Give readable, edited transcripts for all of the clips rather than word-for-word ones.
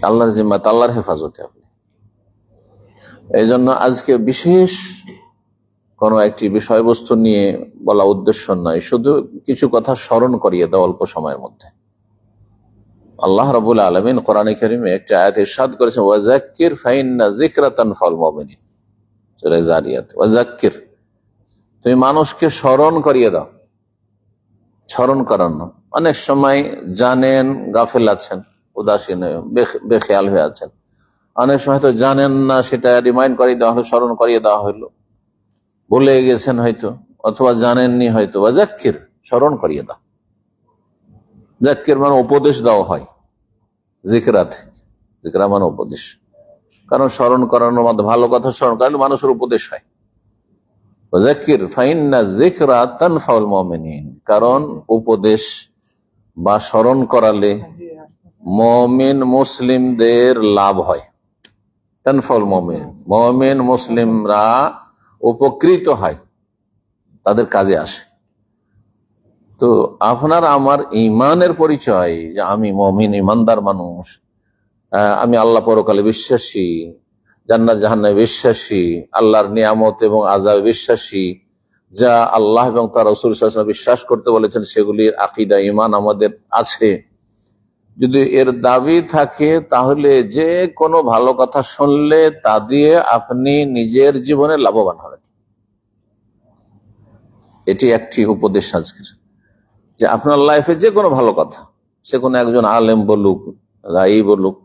আল্লাহর জিম্মাত, আল্লাহর হেফাজতে আপনি। এই জন্য আজকে বিশেষ কোনো একটি বিষয়বস্তু নিয়ে বলা উদ্দেশ্য নয়, শুধু কিছু কথা স্মরণ করিয়ে দাও অল্প সময়ের মধ্যে। আল্লাহ রাব্বুল আলামিন কোরআনে কারিমে একটা আয়াত ইরশাদ করেছেন, ওয়াযাক্কির ফাইন্না যিকরা তানফাউল মুমিনিন, সূরা যারিয়াত। ওয়াযাক্কির, তুমি মানুষকে স্মরণ করিয়ে দাও। স্মরণ করানো, অনেক সময় জানেন গাফেল আছেন, উদাসীন বেখেয়াল হয়ে আছেন, অনেক সময় তো জানেন না, সেটা রিমাইন্ড করিয়ে দেওয়া হলো, স্মরণ করিয়ে দেওয়া হইলো, ভুলে গেছেন হয়তো, অথবা জানেননি হয়তো। ওয়াযাক্কির, স্মরণ করিয়ে দাও। যাক্কির মানে উপদেশ দেওয়া হয়, জিকরা মানে উপদেশ। কারণ স্মরণ করানোর মধ্যে ভালো কথা স্মরণ করালে মানুষের উপদেশ হয়। যাক্কির ফাইন্না যিকরা তানফাউল মুমিনিন, কারণ উপদেশ বা স্মরণ করালে মুমিন মুসলিমদের লাভ হয়। তানফাউল মুমিন, মুমিন মুসলিমরা উপকৃত হয়, তাদের কাজে আসে। তো আপনার আমার ইমানের পরিচয় যে আমি মুমিন, ইমানদার মানুষ, আমি আল্লাহ পরকালে বিশ্বাসী, জান্নাত জাহান্নামে বিশ্বাসী, আল্লাহর নিয়ামত এবং আযাবে বিশ্বাসী, যা আল্লাহ এবং তার রাসূল সাল্লাল্লাহু আলাইহি ওয়াসাল্লাম বিশ্বাস করতে বলেছেন সেগুলির আকীদা ঈমান আমাদের আছে। যদি এর দাবি থাকে তাহলে যে কোনো ভালো কথা শুনলে তা দিয়ে আপনি নিজের জীবনে লাভবান হবেন। এটি একটি উপদেশ আজকের, যে আপনার লাইফে যে কোনো ভালো কথা, সে কোনো একজন আলেম বলুক, রাই বলুক,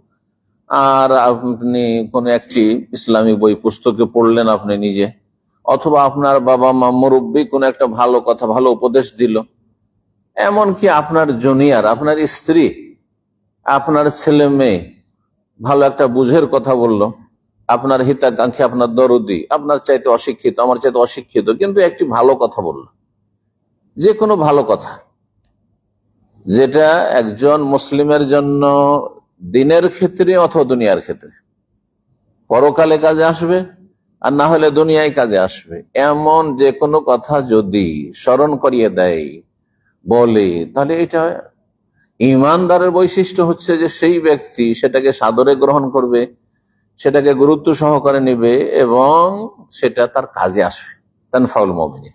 আর আপনি কোনো একটি ইসলামিক বই পুস্তকে পড়লেন আপনি নিজে, অথবা আপনার বাবা মা মুরব্বী কোনো একটা ভালো কথা, ভালো উপদেশ দিল, এমনকি আপনার জুনিয়র, আপনার স্ত্রী, আপনার ছেলে মেয়ে ভালো একটা বুঝের কথা বলল, আপনার হিতাকাঙ্ক্ষী, আপনার দরদি, আপনার চাইতে অশিক্ষিত, আমার চাইতে অশিক্ষিত, কিন্তু একটি ভালো কথা বলল, যে কোনো ভালো কথা যেটা একজন মুসলিমের জন্য দিনের ক্ষেত্রে অথবা দুনিয়ার ক্ষেত্রে, পরকালে কাজে আসবে আর না হলে দুনিয়ায় কাজে আসবে, এমন যে কোনো কথা যদি স্মরণ করিয়ে দেয় বলে, তাহলে এটা ইমানদারের বৈশিষ্ট্য হচ্ছে যে সেই ব্যক্তি সেটাকে সাদরে গ্রহণ করবে, সেটাকে গুরুত্ব সহকারে নেবে এবং সেটা তার কাজে আসবে। তানফাউল মুমিনিন।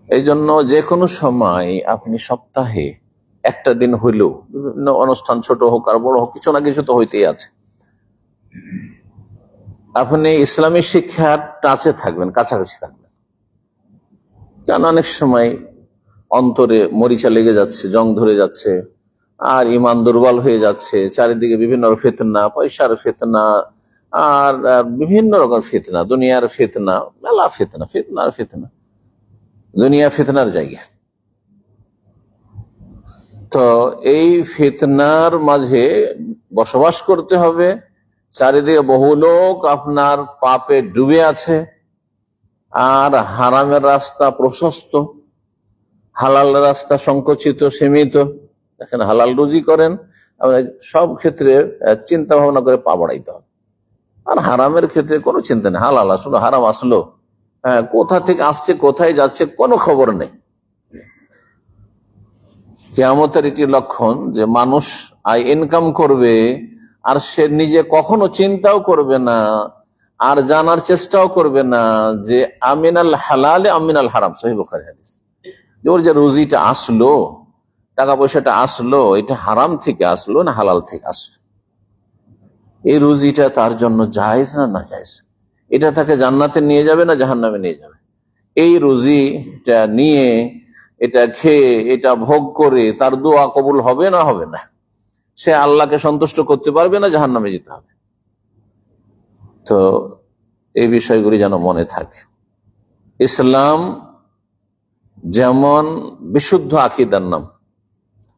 এই জন্য যে কোনো সময় আপনি সপ্তাহে একটা দিন হইলেও, বিভিন্ন অনুষ্ঠান ছোট হোক আর বড় হোক, কিছু না কিছু তো হইতেই আছে, আপনি ইসলামী শিক্ষার টাচে থাকবেন, কাছাকাছি থাকবেন। কারণ অনেক সময় অন্তরে মরিচা লেগে যাচ্ছে, জং ধরে যাচ্ছে, আর ইমান দুর্বল হয়ে যাচ্ছে, চারিদিকে বিভিন্ন ফিতনা, পয়সার ফিতনা, আর বিভিন্ন রকম ফিতনা, দুনিয়ার ফিতনা, মেলা ফিতনা, ফিতনার ফিতনা, দুনিয়া ফিতনার জায়গা। তো এই ফিতনার মাঝে বসবাস করতে হবে, চারিদিকে বহু লোক আপনার পাপে ডুবে আছে, আর হারামের রাস্তা প্রশস্ত, হালাল রাস্তা সংকুচিত, সীমিত। দেখেন, হালাল রুজি করেন, সব ক্ষেত্রে চিন্তা ভাবনা করে পা বাড়াইতে হবে, আর হারামের ক্ষেত্রে কোনো চিন্তা নেই। হালাল আসলো, হারাম আসলো, কোথা থেকে আসছে, কোথায় যাচ্ছে, কোনো খবর নেই। কিয়ামতের একটি লক্ষণ যে মানুষ আয় ইনকাম করবে আর সে নিজে কখনো চিন্তাও করবে না আর জানার চেষ্টাও করবে না যে আমিনাল হালাল আমিনাল হারাম। সহিহ বুখারী হাদিস, যে ওর যে রুজিটা আসলো, টাকা পয়সাটা আসলো, এটা হারাম থেকে আসলো না হালাল থেকে আসলো, এই রুজিটা তার জন্য জায়েজ না নাজায়েজ, এটা তাকে জান্নাতে নিয়ে যাবে না জাহান্নামে নিয়ে যাবে, এই রুজিটা নিয়ে, এটা খেয়ে, এটা ভোগ করে তার দোয়া কবুল হবে না হবে না, সে আল্লাহকে সন্তুষ্ট করতে পারবে না, জাহান্নামে যেতে হবে। তো এই বিষয়গুলি যেন মনে থাকে। ইসলাম যেমন বিশুদ্ধ আকীদার নাম,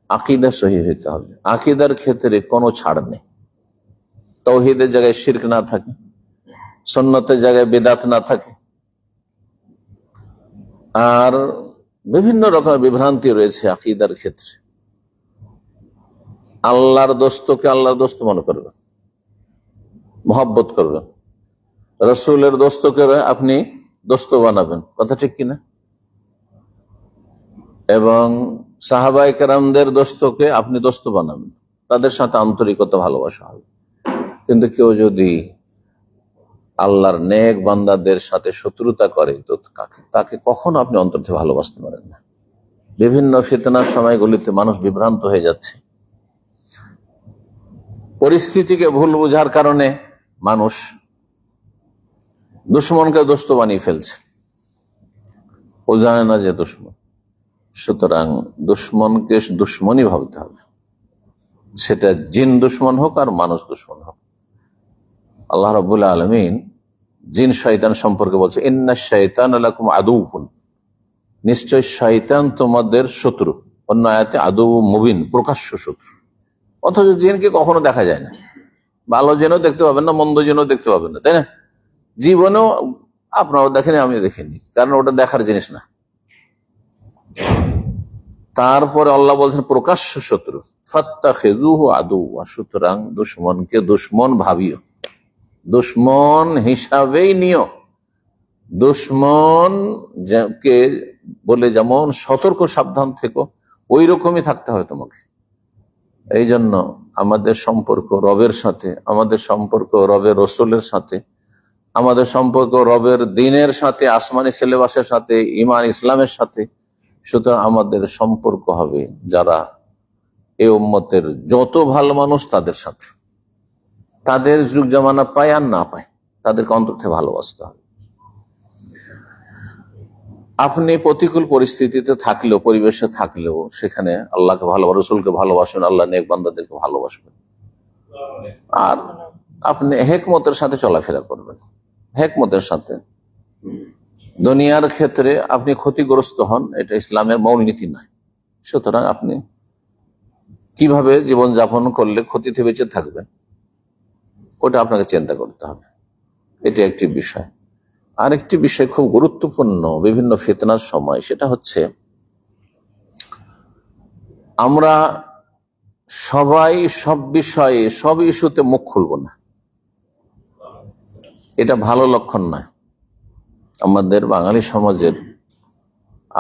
আকীদা সহিহ হইতে হবে, আকীদার ক্ষেত্রে কোনো ছাড় নেই। তাওহীদের জায়গায় শিরক না থাকে, সুন্নতের জায়গায় বিদআত না থাকে, আর বিভিন্ন রকমের বিভ্রান্তি রয়েছে আকীদার ক্ষেত্রে। আল্লাহর দোস্তকে আল্লাহর দোস্ত মনে করবেন, মহব্বত করবেন, রাসূলের দোস্তকে আপনি দোস্ত বানাবেন, কথা ঠিক কিনা? এবং সাহাবায়ে কেরামদের দোস্তকে আপনি দোস্ত বানাবেন, তাদের সাথে আন্তরিকতা ভালোবাসা হবে। কিন্তু কেউ যদি আল্লাহর নেক বান্দাদের সাথে শত্রুতা করে তো তাকে কখনো আপনি অন্তর থেকে ভালোবাসতে পারেন না। বিভিন্ন ফিতনার সময়গুলিতে মানুষ বিভ্রান্ত হয়ে যাচ্ছে, পরিস্থিতিকে ভুল বোঝার কারণে মানুষ দুশ্মনকে দোস্ত বানিয়ে ফেলছে। ও জানে না যে দুশ্মন, সুতরাং দুশ্মনকে দুশ্মনই ভাবতে হবে, সেটা জিন দুশ্মন হোক আর মানুষ দুশ্মন হোক। আল্লাহ রাব্বুল আলামিন জিন শয়তান সম্পর্কে বলছে, ইন্না শাইতানা লাকুম আদুউন, নিশ্চয় শয়তান তোমাদের শত্রু। অন্য আয়াতে আদু মুবিন, প্রকাশ্য শত্রু। অথচ জিনকে কখনো দেখা যায় না, ভালো জিনও দেখতে পাবেন না, মন্দ জিনও দেখতে পাবেন না, তাই না? জীবনেও আপনারাও দেখেনি, আমিও দেখিনি, কারণ ওটা দেখার জিনিস না। তারপরে আল্লাহ বলছেন প্রকাশ্য শত্রু, ফাত্তাখিযুহু আদুওয়া, সুতরাং দুশ্মনকে দুশ্মন ভাবিও, দুশ্মন হিসাবেই নিও। দুশ্মন কে বলে যেমন সতর্ক সাবধান থেকো, ওই রকমই থাকতে হবে তোমাকে। এই জন্য আমাদের সম্পর্ক রবের সাথে, আমাদের সম্পর্ক রবের রসুলের সাথে, আমাদের সম্পর্ক রবের দিনের সাথে, আসমানি সিলেবাসের সাথে, ঈমান ইসলামের সাথে। সুতরাং আমাদের সম্পর্ক হবে যারা এই উম্মতের যত ভালো মানুষ তাদের সাথে, তাদের যুগ জামানা পায় আর না পায়, তাদেরকে অন্তর থেকে ভালোবাসতে হবে। আপনি প্রতিকূল পরিস্থিতিতে থাকলেও, পরিবেশে থাকলেও, সেখানে আল্লাহকে ভালোবাসেন, রসুলকে ভালোবাসবেন, আল্লাহ নেক বান্দাদেরকে ভালোবাসবেন। আর আপনি হেকমতের সাথে চলাফেরা করবেন, হেকমতের সাথে। দুনিয়ার ক্ষেত্রে আপনি ক্ষতিগ্রস্ত হন, এটা ইসলামের মূলনীতি নয়। সুতরাং আপনি কিভাবে জীবনযাপন করলে ক্ষতি থেকে বেঁচে থাকবেন, ওটা আপনাকে চিন্তা করতে হবে। এটা একটি বিষয়। আরেকটি বিষয় খুব গুরুত্বপূর্ণ বিভিন্ন ফিতনার সময়, সেটা হচ্ছে আমরা সবাই সব বিষয়ে, সব ইস্যুতে মুখ খুলব না। এটা ভালো লক্ষণ নয় আমাদের বাঙালি সমাজের।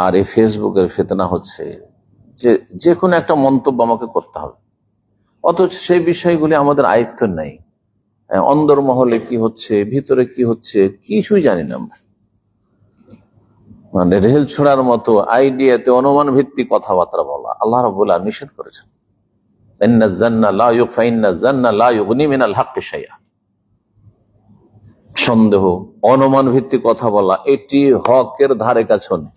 আর এই ফেসবুকের ফিতনা হচ্ছে যে কোনো একটা মন্তব্য আমাকে করতে হবে, অথচ সেই বিষয়গুলি আমাদের আয়ত্ত নেই। অন্দরমহলে কি হচ্ছে, ভিতরে কি হচ্ছে, কিছুই জানি না আমরা। মানে রেল ছোড়ার মতো আইডিয়াতে অনুমান ভিত্তিক কথাবার্তা বলা আল্লাহ রাব্বুল আলামিন নিষেধ করেছেন। ইন্নাজ জান্না লা ইউগফা, ইন্নাজ জান্না লা ইউগনি মিনাল হাক্কি শাইআ। সন্দেহ, অনুমান ভিত্তিক কথা বলা, এটি হকের ধারে কাছে নেই,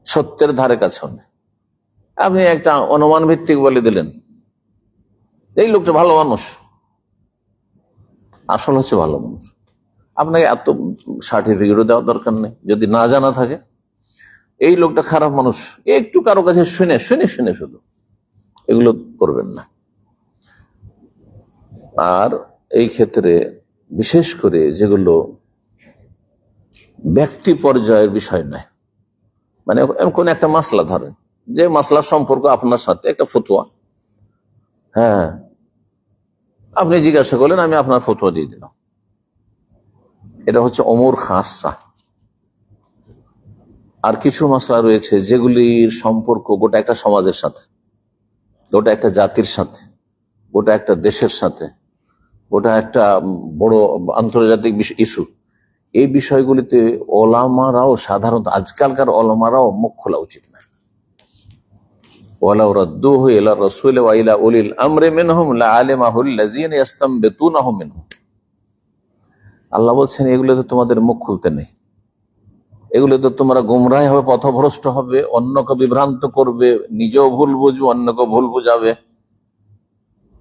সত্যের ধারে কাছে নেই। আপনি একটা অনুমান ভিত্তিক বলে দিলেন, এই লোকটা ভালো মানুষ, আসল হচ্ছে ভালো মানুষ। আপনাকে এত সার্টিফিকেটও দেওয়ার দরকার নেই যদি না জানা থাকে। এই লোকটা খারাপ মানুষ, একটু কারো কাছে শুনে শুনে শুনে শুধু এগুলো করবেন না। আর এই ক্ষেত্রে বিশেষ করে যেগুলো ব্যক্তি পর্যায়ের বিষয় নয়, মানে কোন একটা মাসলা ধরেন, যে মাসলার সম্পর্ক আপনার সাথে একটা ফতোয়া, হ্যাঁ আপনি জিজ্ঞাসা করলেন, আমি আপনার ফতোয়া দিয়ে দিলাম, এটা হচ্ছে ওমর খাসা। আর কিছু মাসলা রয়েছে যেগুলির সম্পর্ক গোটা একটা সমাজের সাথে, গোটা একটা জাতির সাথে, গোটা একটা দেশের সাথে, গোটা একটা বড় আন্তর্জাতিক ইস্যু। এই বিষয়গুলিতে ওলামারাও, সাধারণত আজকালকার ওলামারাও মুখ খোলা উচিত না। ওয়ালাউ রাদ্দুহু ইলা রাসূলি ওয়া ইলা উলিল আমরি মিনহুম লাআলিমাহু আল্লাযীনা ইসতামবিতুনাহু মিনহুম। আল্লাহ বলছেন এগুলোতে তোমাদের মুখ খুলতে নেই, এগুলোতে তোমরা গুমরাহ হবে, পথভ্রষ্ট হবে, অন্যকে বিভ্রান্ত করবে, নিজেও ভুল বুঝবে, অন্যকে ভুল বুঝাবে।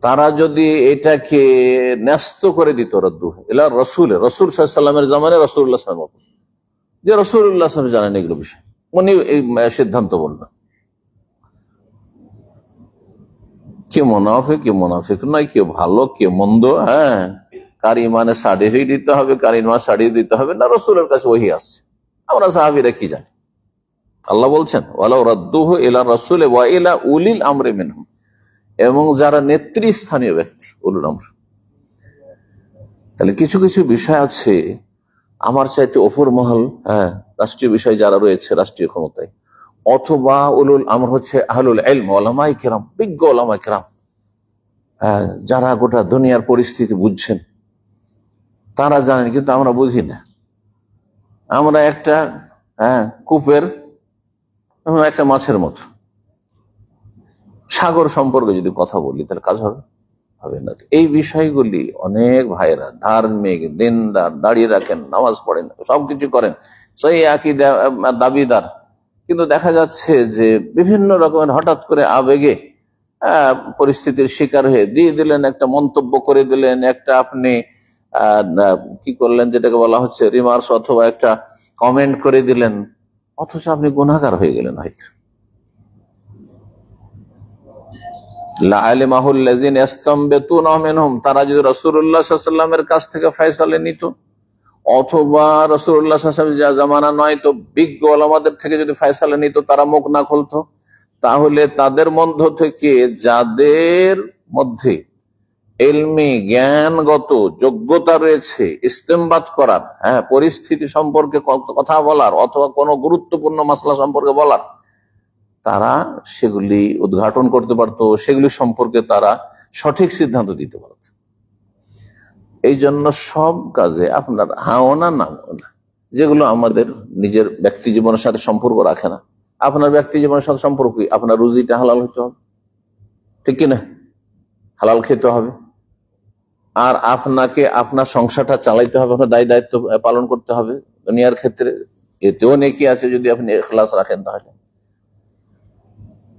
তারা যদি এটাকে ন্যস্ত করে দিত, রাদ্দুহু ইলা রাসূলি, রাসূল সাল্লাল্লাহু আলাইহি ওয়াসাল্লামের জামানায় রাসূলুল্লাহ সাল্লাল্লাহু আলাইহি ওয়াসাল্লাম, যে রাসূলুল্লাহ সাল্লাল্লাহু আলাইহি ওয়াসাল্লাম জানেন এগুলো বিষয়, উনি এই সিদ্ধান্ত বলবেন। কে মুনাফিক, কে মুনাফিক নয়, কে ভালো, কে মন্দ, হ্যাঁ কার ইমানে সার্টিফিকেট দিতে হবে, কার ইমান সার্টিফিকেট দিতে হবে না, রাসূলের কাছে ওহী আসছে, আমরা সাহাবীরা কি জানি। আল্লাহ বলছেন ওয়ালাউ রাদ্দুহু ইলা রাসূলি ওয়া ইলা উলিল আমরি মিনহুম, এবং যারা নেতৃস্থানীয় ব্যক্তি, উলুল আমর। তাহলে কিছু কিছু বিষয় আছে আমার চাইতে অপর মহল, হ্যাঁ রাষ্ট্রীয় বিষয় যারা রয়েছে রাষ্ট্রীয় ক্ষমতায়, অথবা উলুল আমর হচ্ছে আহলুল ইলম, উলামায়ে কেরাম, বিজ্ঞ উলামায়ে কেরাম, যারা গোটা দুনিয়ার পরিস্থিতি বুঝছেন তারা জানেন, কিন্তু আমরা বুঝি না। আমরা একটা কূপের একটা মাছের মতো। সাগর সম্পর্কে যদি কথা বলি তাহলে কাজ হবে না। এই বিষয়গুলি অনেক ভাইরা ধার্মিক, দিনদার, দাঁড়িয়ে রাখেন, নামাজ পড়েন, সবকিছু করেন, সেই একই দাবিদার, কিন্তু দেখা যাচ্ছে যে বিভিন্ন রকমের হঠাৎ করে আবেগে পরিস্থিতির শিকার হয়ে দিয়ে দিলেন, একটা মন্তব্য করে দিলেন, একটা আপনি কি করলেন যেটাকে বলা হচ্ছে রিমার্স অথবা একটা কমেন্ট করে দিলেন, অথচ আপনি গুনাহগার হয়ে গেলেন। হয়তো তারা যদি রাসূলুল্লাহ সাল্লাল্লাহু আলাইহি ওয়াসাল্লামের কাছ থেকে ফয়সালা নিত, অথবা রাসূলুল্লাহ সাল্লাল্লাহু আলাইহি ওয়াসাল্লাম জামানা নয় তো বিজ্ঞ ওলামাদের থেকে যদি ফয়সালা নিত, তারা মুখ না খুলতো, তাহলে তাদের মধ্য থেকে যাদের মধ্যে ইলমি জ্ঞানগত যোগ্যতা রয়েছে ইস্তেমবাত করার, পরিস্থিতি সম্পর্কে কথা বলার, অথবা কোনো গুরুত্বপূর্ণ মাসলা সম্পর্কে বলার, তারা সেগুলি উদ্ঘাটন করতে পারত, সেগুলি সম্পর্কে তারা সঠিক সিদ্ধান্ত দিতে পারত। এই জন্য সব কাজে আপনার হাও না না যেগুলো আমাদের নিজের ব্যক্তি জীবনের সাথে সম্পর্ক রাখে না, আপনার ব্যক্তি জীবনের সাথে সম্পর্ক কি? আপনার রুজিটা হালাল হইতে হবে, ঠিক কিনা? হালাল খেতে হবে, আর আপনাকে আপনার সংসারটা চালাইতে হবে, আপনার দায় দায়িত্ব পালন করতে হবে দুনিয়ার ক্ষেত্রে, এতেও নেকি আছে যদি আপনি ইখলাস রাখেন তাহলে।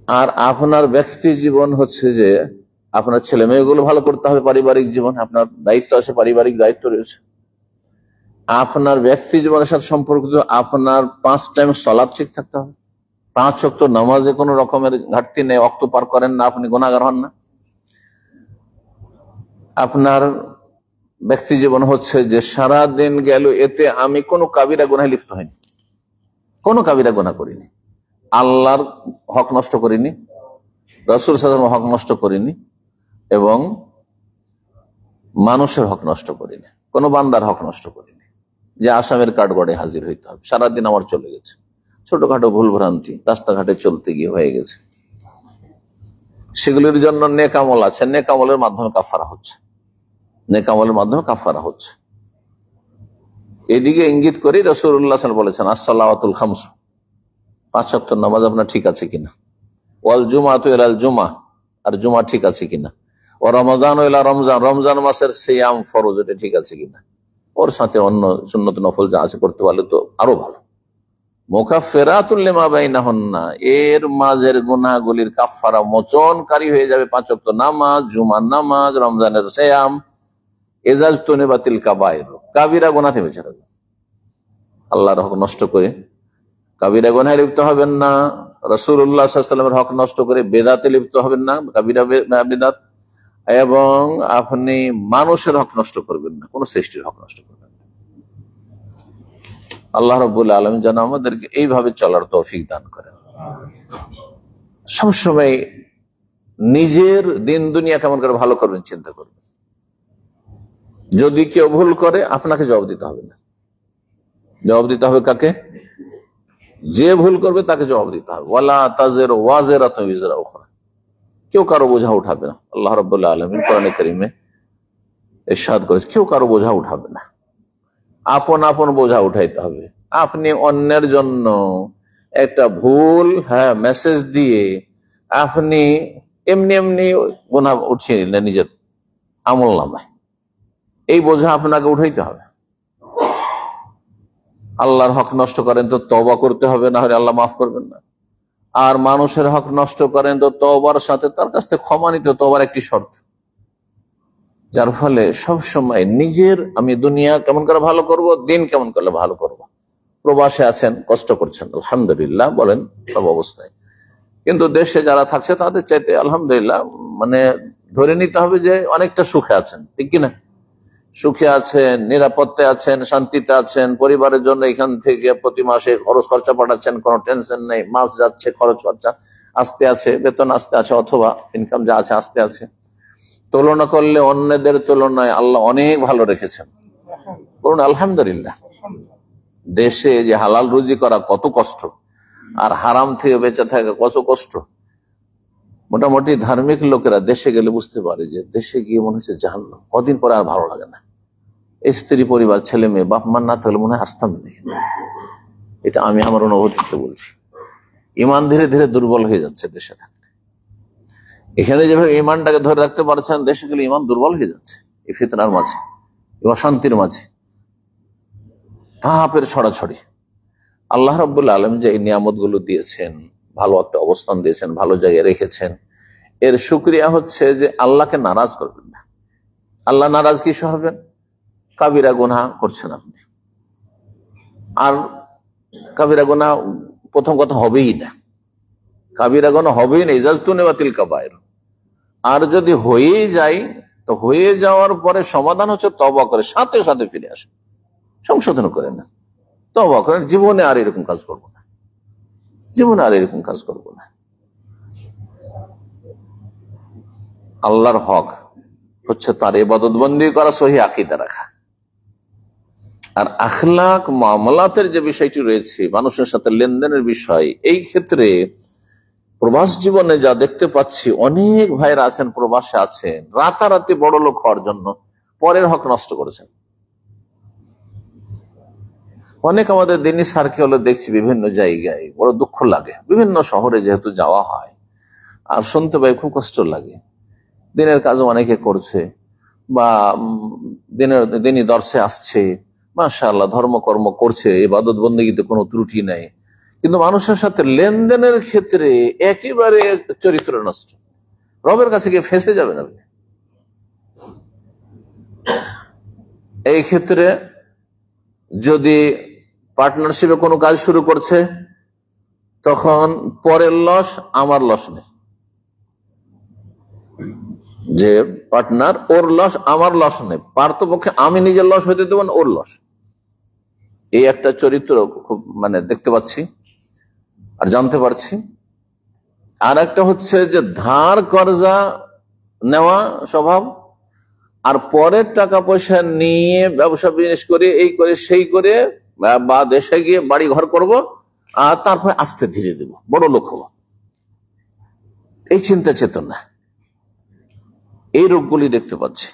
আর আপনার ব্যক্তি জীবন হচ্ছে যে আপনার ছেলে মেয়েগুলো ভালো করতে হবে, পারিবারিক জীবন, আপনার দায়িত্ব আছে, পারিবারিক দায়িত্ব রয়েছে। আপনার ব্যক্তি জীবনের সাথে সম্পর্কিত আপনার 5 টাইম সালাত ঠিক থাকতে হবে, 5 ওয়াক্ত নামাজে কোনো রকমের ঘাটতি নেই, ওয়াক্ত পার করেন না, আপনি গুনাহগার হন না। আপনার ব্যক্তি জীবন হচ্ছে যে সারা দিন গেল, এতে আমি কোনো কাবিরা গুনাহে লিপ্ত হইনি, কোনো কাবিরা গুনাহ করিনি, আল্লাহর হক নষ্ট করিনি, রাসূল সাল্লাল্লাহু আলাইহি ওয়াসাল্লামের হক নষ্ট করিনি, এবং মানুষের হক নষ্ট করিনি, কোনো বান্দার হক নষ্ট করিনি যে আসামের কাঠগড়ে হাজির হইতে হবে। সারাদিন আমার চলে গেছে, ছোটখাটো ভুল ভ্রান্তি রাস্তাঘাটে চলতে গিয়ে হয়ে গেছে, সেগুলির জন্য নেক আমল আছে, নেক আমলের মাধ্যমে কাফারা হচ্ছে, নেক আমলের মাধ্যমে কাফারা হচ্ছে। এদিকে ইঙ্গিত করে রাসূলুল্লাহ সাল্লাল্লাহু আলাইহি ওয়াসাল্লাম বলেছেন আস-সালাওয়াতুল খামস, 5 ওয়াক্ত নামাজ আপনার ঠিক আছে কিনা, ওয়াল জুমাতু ইলাল জুমা, আর জুমা ঠিক আছে কিনা, ও রমজান ইলা রমজান, রমজান মাসের সিয়াম ফরজ এটা ঠিক আছে কিনা, ওর সাথে অন্য সুন্নত নফল যা আছে করতে পারলে তো আরো ভালো। মুকাফফিরাতুল লিমা বাইনাহুন্না, এর মাঝের গুনাহগুলির কাফারা মোচনকারী হয়ে যাবে 5 ওয়াক্ত নামাজ, জুমার নামাজ, রমজানের সিয়াম। ইজাজতুনিবাতিল কাবায়ের, কাবিরা গুনাহ থেকে বেঁচে থাকবে। আল্লাহর হক নষ্ট করে কাবিরা গুনাহে লিপ্ত হবেন না, রাসূলুল্লাহ সাল্লাল্লাহু আলাইহি ওয়াসাল্লামের হক নষ্ট করে বেদাতে লিপ্ত হবেন না, কাবিরা বিদআত, এবং আপনি মানুষের হক নষ্ট করবেন না, কোন সৃষ্টির হক নষ্ট করবেন না। আল্লাহ রাব্বুল আলামিন যেন আমাদেরকে এইভাবে চলার তৌফিক দান করেন। সবসময় নিজের দিন দুনিয়া কেমন করে ভালো করবেন চিন্তা করবেন। যদি কেউ ভুল করে আপনাকে জবাব দিতে হবে না, জবাব দিতে হবে কাকে? যে ভুল করবে তাকে জবাব দিতে হবে। ওয়ালা তাজিরু ওয়াজিরাতুন বিজরা উখরা, কেউ কারো বোঝা উঠাবে না। আল্লাহ রাব্বুল আলামিন কোরআনে কারীমে ইরশাদ করেছেন কেউ কারো বোঝা উঠাবে না, আপন আপন বোঝা উঠাইতে হবে। আপনি অন্যের জন্য একটা ভুল মেসেজ দিয়ে আপনি এমনি এমনি গুনাহ উঠিয়ে নিলেন নিজের আমলনামায়, এই বোঝা আপনাকে উঠাইতে হবে। আল্লাহর হক নষ্ট করেন তো তওবা করতে হবে, না হলে আল্লাহ মাফ করবেন না। আর মানুষের হক নষ্ট করেন তো তওবার সাথে তার কাছ থেকে ক্ষমা নিতে, তওবার একটি শর্ত। যার ফলে সব সময় নিজের আমি দুনিয়া কেমন করে ভালো করব, দিন কেমন করলে ভালো করব। প্রবাসে আছেন, কষ্ট করছেন, আলহামদুলিল্লাহ বলেন সব অবস্থায়, কিন্তু দেশে যারা থাকছে তাদের চাইতে আলহামদুলিল্লাহ মানে ধরে নিতে হবে যে অনেকটা সুখে আছেন, ঠিক কিনা? সুখে আছেন, নিরাপত্তায় আছেন, শান্তিতে আছেন, পরিবারের জন্য এখান থেকে প্রতি মাসে খরচ খরচা পাঠাচ্ছেন, কোনো টেনশন নেই, মাস যাচ্ছে, খরচ খরচা আসতে আছে, বেতন আসতে আছে, অথবা ইনকাম যা আছে আসতে আছে। তুলনা করলে অন্যদের তুলনায় আল্লাহ অনেক ভালো রেখেছেন, বলুন আলহামদুলিল্লাহ। দেশে যে হালাল রুজি করা কত কষ্ট, আর হারাম থেকে বেঁচে থাকা কত কষ্ট। মোটামুটি ধার্মিক লোকেরা দেশে গেলে বুঝতে পারে যে দেশে গিয়ে মনে হচ্ছে জাহান্নাম, কদিন পরে আর ভালো লাগে না। স্ত্রী, পরিবার, ছেলে মেয়ে, বাপ মা না থাকলে মনে হয় আসতাম না। এটা আমি আমার অনুভূতিতে বলছি। ইমান ধীরে ধীরে দুর্বল হয়ে যাচ্ছে দেশে থাকলে। এখানে যেভাবে ইমানটাকে ধরে রাখতে পারছেন, দেশে গেলে ইমান দুর্বল হয়ে যাচ্ছে এই ফিতনার মাঝে, অশান্তির মাঝে, পাপের ছড়াছড়ি। আল্লাহ রাব্বুল আলামিন যে এই নিয়ামত গুলো দিয়েছেন, ভালো একটা অবস্থান দিয়েছেন, ভালো জায়গায় রেখেছেন, এর শুকরিয়া হচ্ছে যে আল্লাহকে নারাজ করবেন না। আল্লাহ নারাজ কিসে হবেন? কাবিরা গুনাহ করছেন আপনি, আর কাবিরা গুনাহ প্রথম কথা হবেই না, কাবিরা গুনাহ হবেই না, ইজাজতুন ওয়া তিলকা বাইর। আর যদি হয়েই যায় তো হয়ে যাওয়ার পরে সমাধান হচ্ছে তওবা করে সাথে সাথে ফিরে আসে, সংশোধন করে না, তওবা করেন, জীবনে আর এরকম কাজ করবো না, জীবনে আর এরকম কাজ করবো না। আল্লাহর হক হচ্ছে তার ইবাদত বন্দেগী করা, সহিহ আকীদা রাখা। আর আখলাক মামলাতের যে বিষয়টি রয়েছে, মানুষের সাথে লেনদেনের বিষয়, এই ক্ষেত্রে প্রবাস জীবনে যা দেখতে পাচ্ছি, অনেক ভাইরা আছেন প্রবাসে আছেন, রাতারাতি বড় লোক হওয়ার জন্য পরের হক নষ্ট করেছেন। অনেক আমাদের দিনই সার্কেলে দেখছি বিভিন্ন জায়গায়, বড় দুঃখ লাগে। বিভিন্ন শহরে যেহেতু যাওয়া হয় আর শুনতে পাই, খুব কষ্ট লাগে। দিনের কাজ অনেকে করছে বা দিনই দর্শে আসছে, মাশাআল্লাহ ধর্মকর্ম করছে, ইবাদত বন্দেগীতে কোনো ত্রুটি নেই, কিন্তু মানুষের সাথে লেনদেনের ক্ষেত্রে একেবারে চরিত্র নষ্ট। রবের কাছে গিয়ে ফেঁসে যাবেন আপনি। এই ক্ষেত্রে যদি পার্টনারশিপে কোনো কাজ শুরু করছে, তখন পরের লস আমার লস নেই, যে পার্টনার ওর লস আমার লস নেই, পার্থপক্ষে আমি নিজের লস হইতে দেব না, ওর লস। এই একটা চরিত্র খুব দেখতে পাচ্ছি আর জানতে পারছি। আর একটা হচ্ছে যে ধার কর্জা নেওয়া স্বভাব, আর পরের টাকা পয়সা নিয়ে ব্যবসা বিজনেস করে, এই করে সেই করে, বা দেশে গিয়ে বাড়ি ঘর করব, আর তারপরে আস্তে ধীরে দেব, বড় লোক হবো, এই চিন্তা চেতনা, এই রোগগুলি দেখতে পাচ্ছি।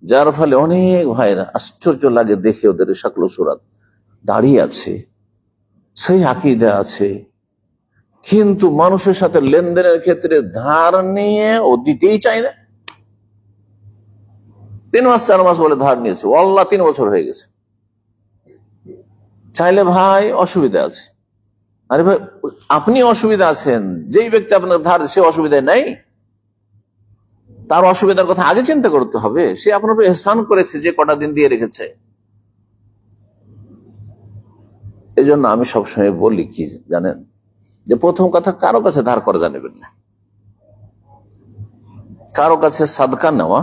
যার ফলে অনেক ভাইরা আশ্চর্য লাগে দেখে, ওদের শাকল সুরাত, দাঁড়িয়ে আছে, সেই আকীদা আছে, কিন্তু মানুষের সাথে লেনদেনের ক্ষেত্রে ধার নিয়ে ও দিতেই চায় না। 3 মাস 4 মাস বলে ধার নিয়েছে, আল্লাহ 3 বছর হয়ে গেছে। চাইলে ভাই অসুবিধা আছে, আরে ভাই আপনি অসুবিধা আছেন, যেই ব্যক্তি আপনার ধার সে অসুবিধায় নাই, তার অসুবিধার কথা আগে চিন্তা করতে হবে। সে আপনার উপর ইহসান করেছে, যে কটা দিন দিয়ে রেখেছে। এই জন্য আমি সবসময় বলি কি জানেন, যে প্রথম কথা, কারো কাছে ধার কর্জা নেবেন না। কারো কাছে সাদকা নেওয়া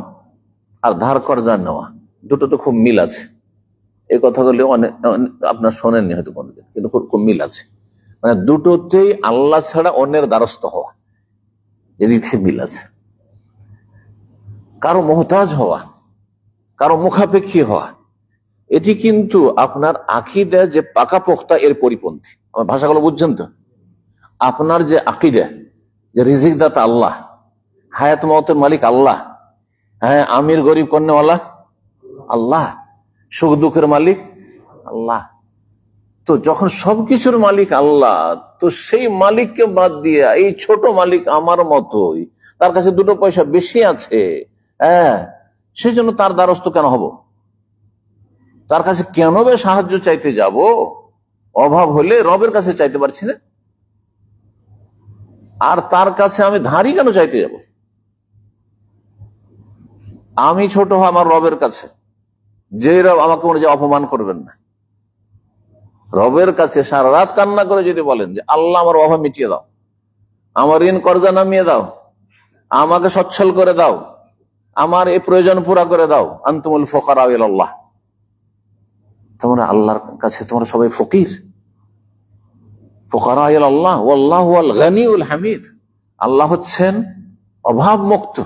আর ধার কর্জা নেওয়া দুটো তো খুব মিল আছে। এই কথাগুলি অনেক আপনার শোনেননি হয়তো কোনোদিন, কিন্তু খুব মিল আছে। দুটোতেই আল্লাহ ছাড়া অন্যের দ্বারস্থ হওয়া, এদিকে মিল আছে। কারো মোহতাজ হওয়া, কারো মুখাপেক্ষী হওয়া, এটি কিন্তু আপনার আকীদা যে পাকাপোক্তা এর পরিপন্থী। আমার ভাষাগুলো বুঝছেন তো? আপনার যে আকীদা, যে রিজিক দাতা আল্লাহ, হায়াত মওতের মালিক আল্লাহ, হ্যাঁ আমির গরিব কন্যাওয়ালা আল্লাহ, সুখ দুঃখের মালিক আল্লাহ, তো যখন সবকিছুর মালিক আল্লাহ, তো সেই মালিককে বাদ দিয়ে এই ছোট মালিক আমার মতোই, তার কাছে 2 পয়সা বেশি আছে, হ্যাঁ সেই জন্য তার দ্বারস্থ কেন হব? তার কাছে কেন বে সাহায্য চাইতে যাব? অভাব হলে রবের কাছে চাইতে পারছি না, আর তার কাছে আমি ধারই কেন চাইতে যাব? আমি ছোট হই আমার রবের কাছে, যে রব আমাকে মনে যে অপমান করবেন না। রবের কাছে সারা রাত কান্না করে যদি বলেন যে আল্লাহ আমার অভাব মিটিয়ে দাও, আমার ঋণ কর্জা নামিয়ে দাও, আমাকে সচ্ছল করে দাও, আমার এই প্রয়োজন পুরা করে দাও, আনতুমুল ফুকারা ইলাল্লাহ, তোমরা আল্লাহর কাছে তোমরা সবাই ফকির। ফুকারা ইলাল্লাহ ওয়াল্লাহু আল গনিউল হামিদ, আল্লাহ হচ্ছেন অভাব মুক্ত,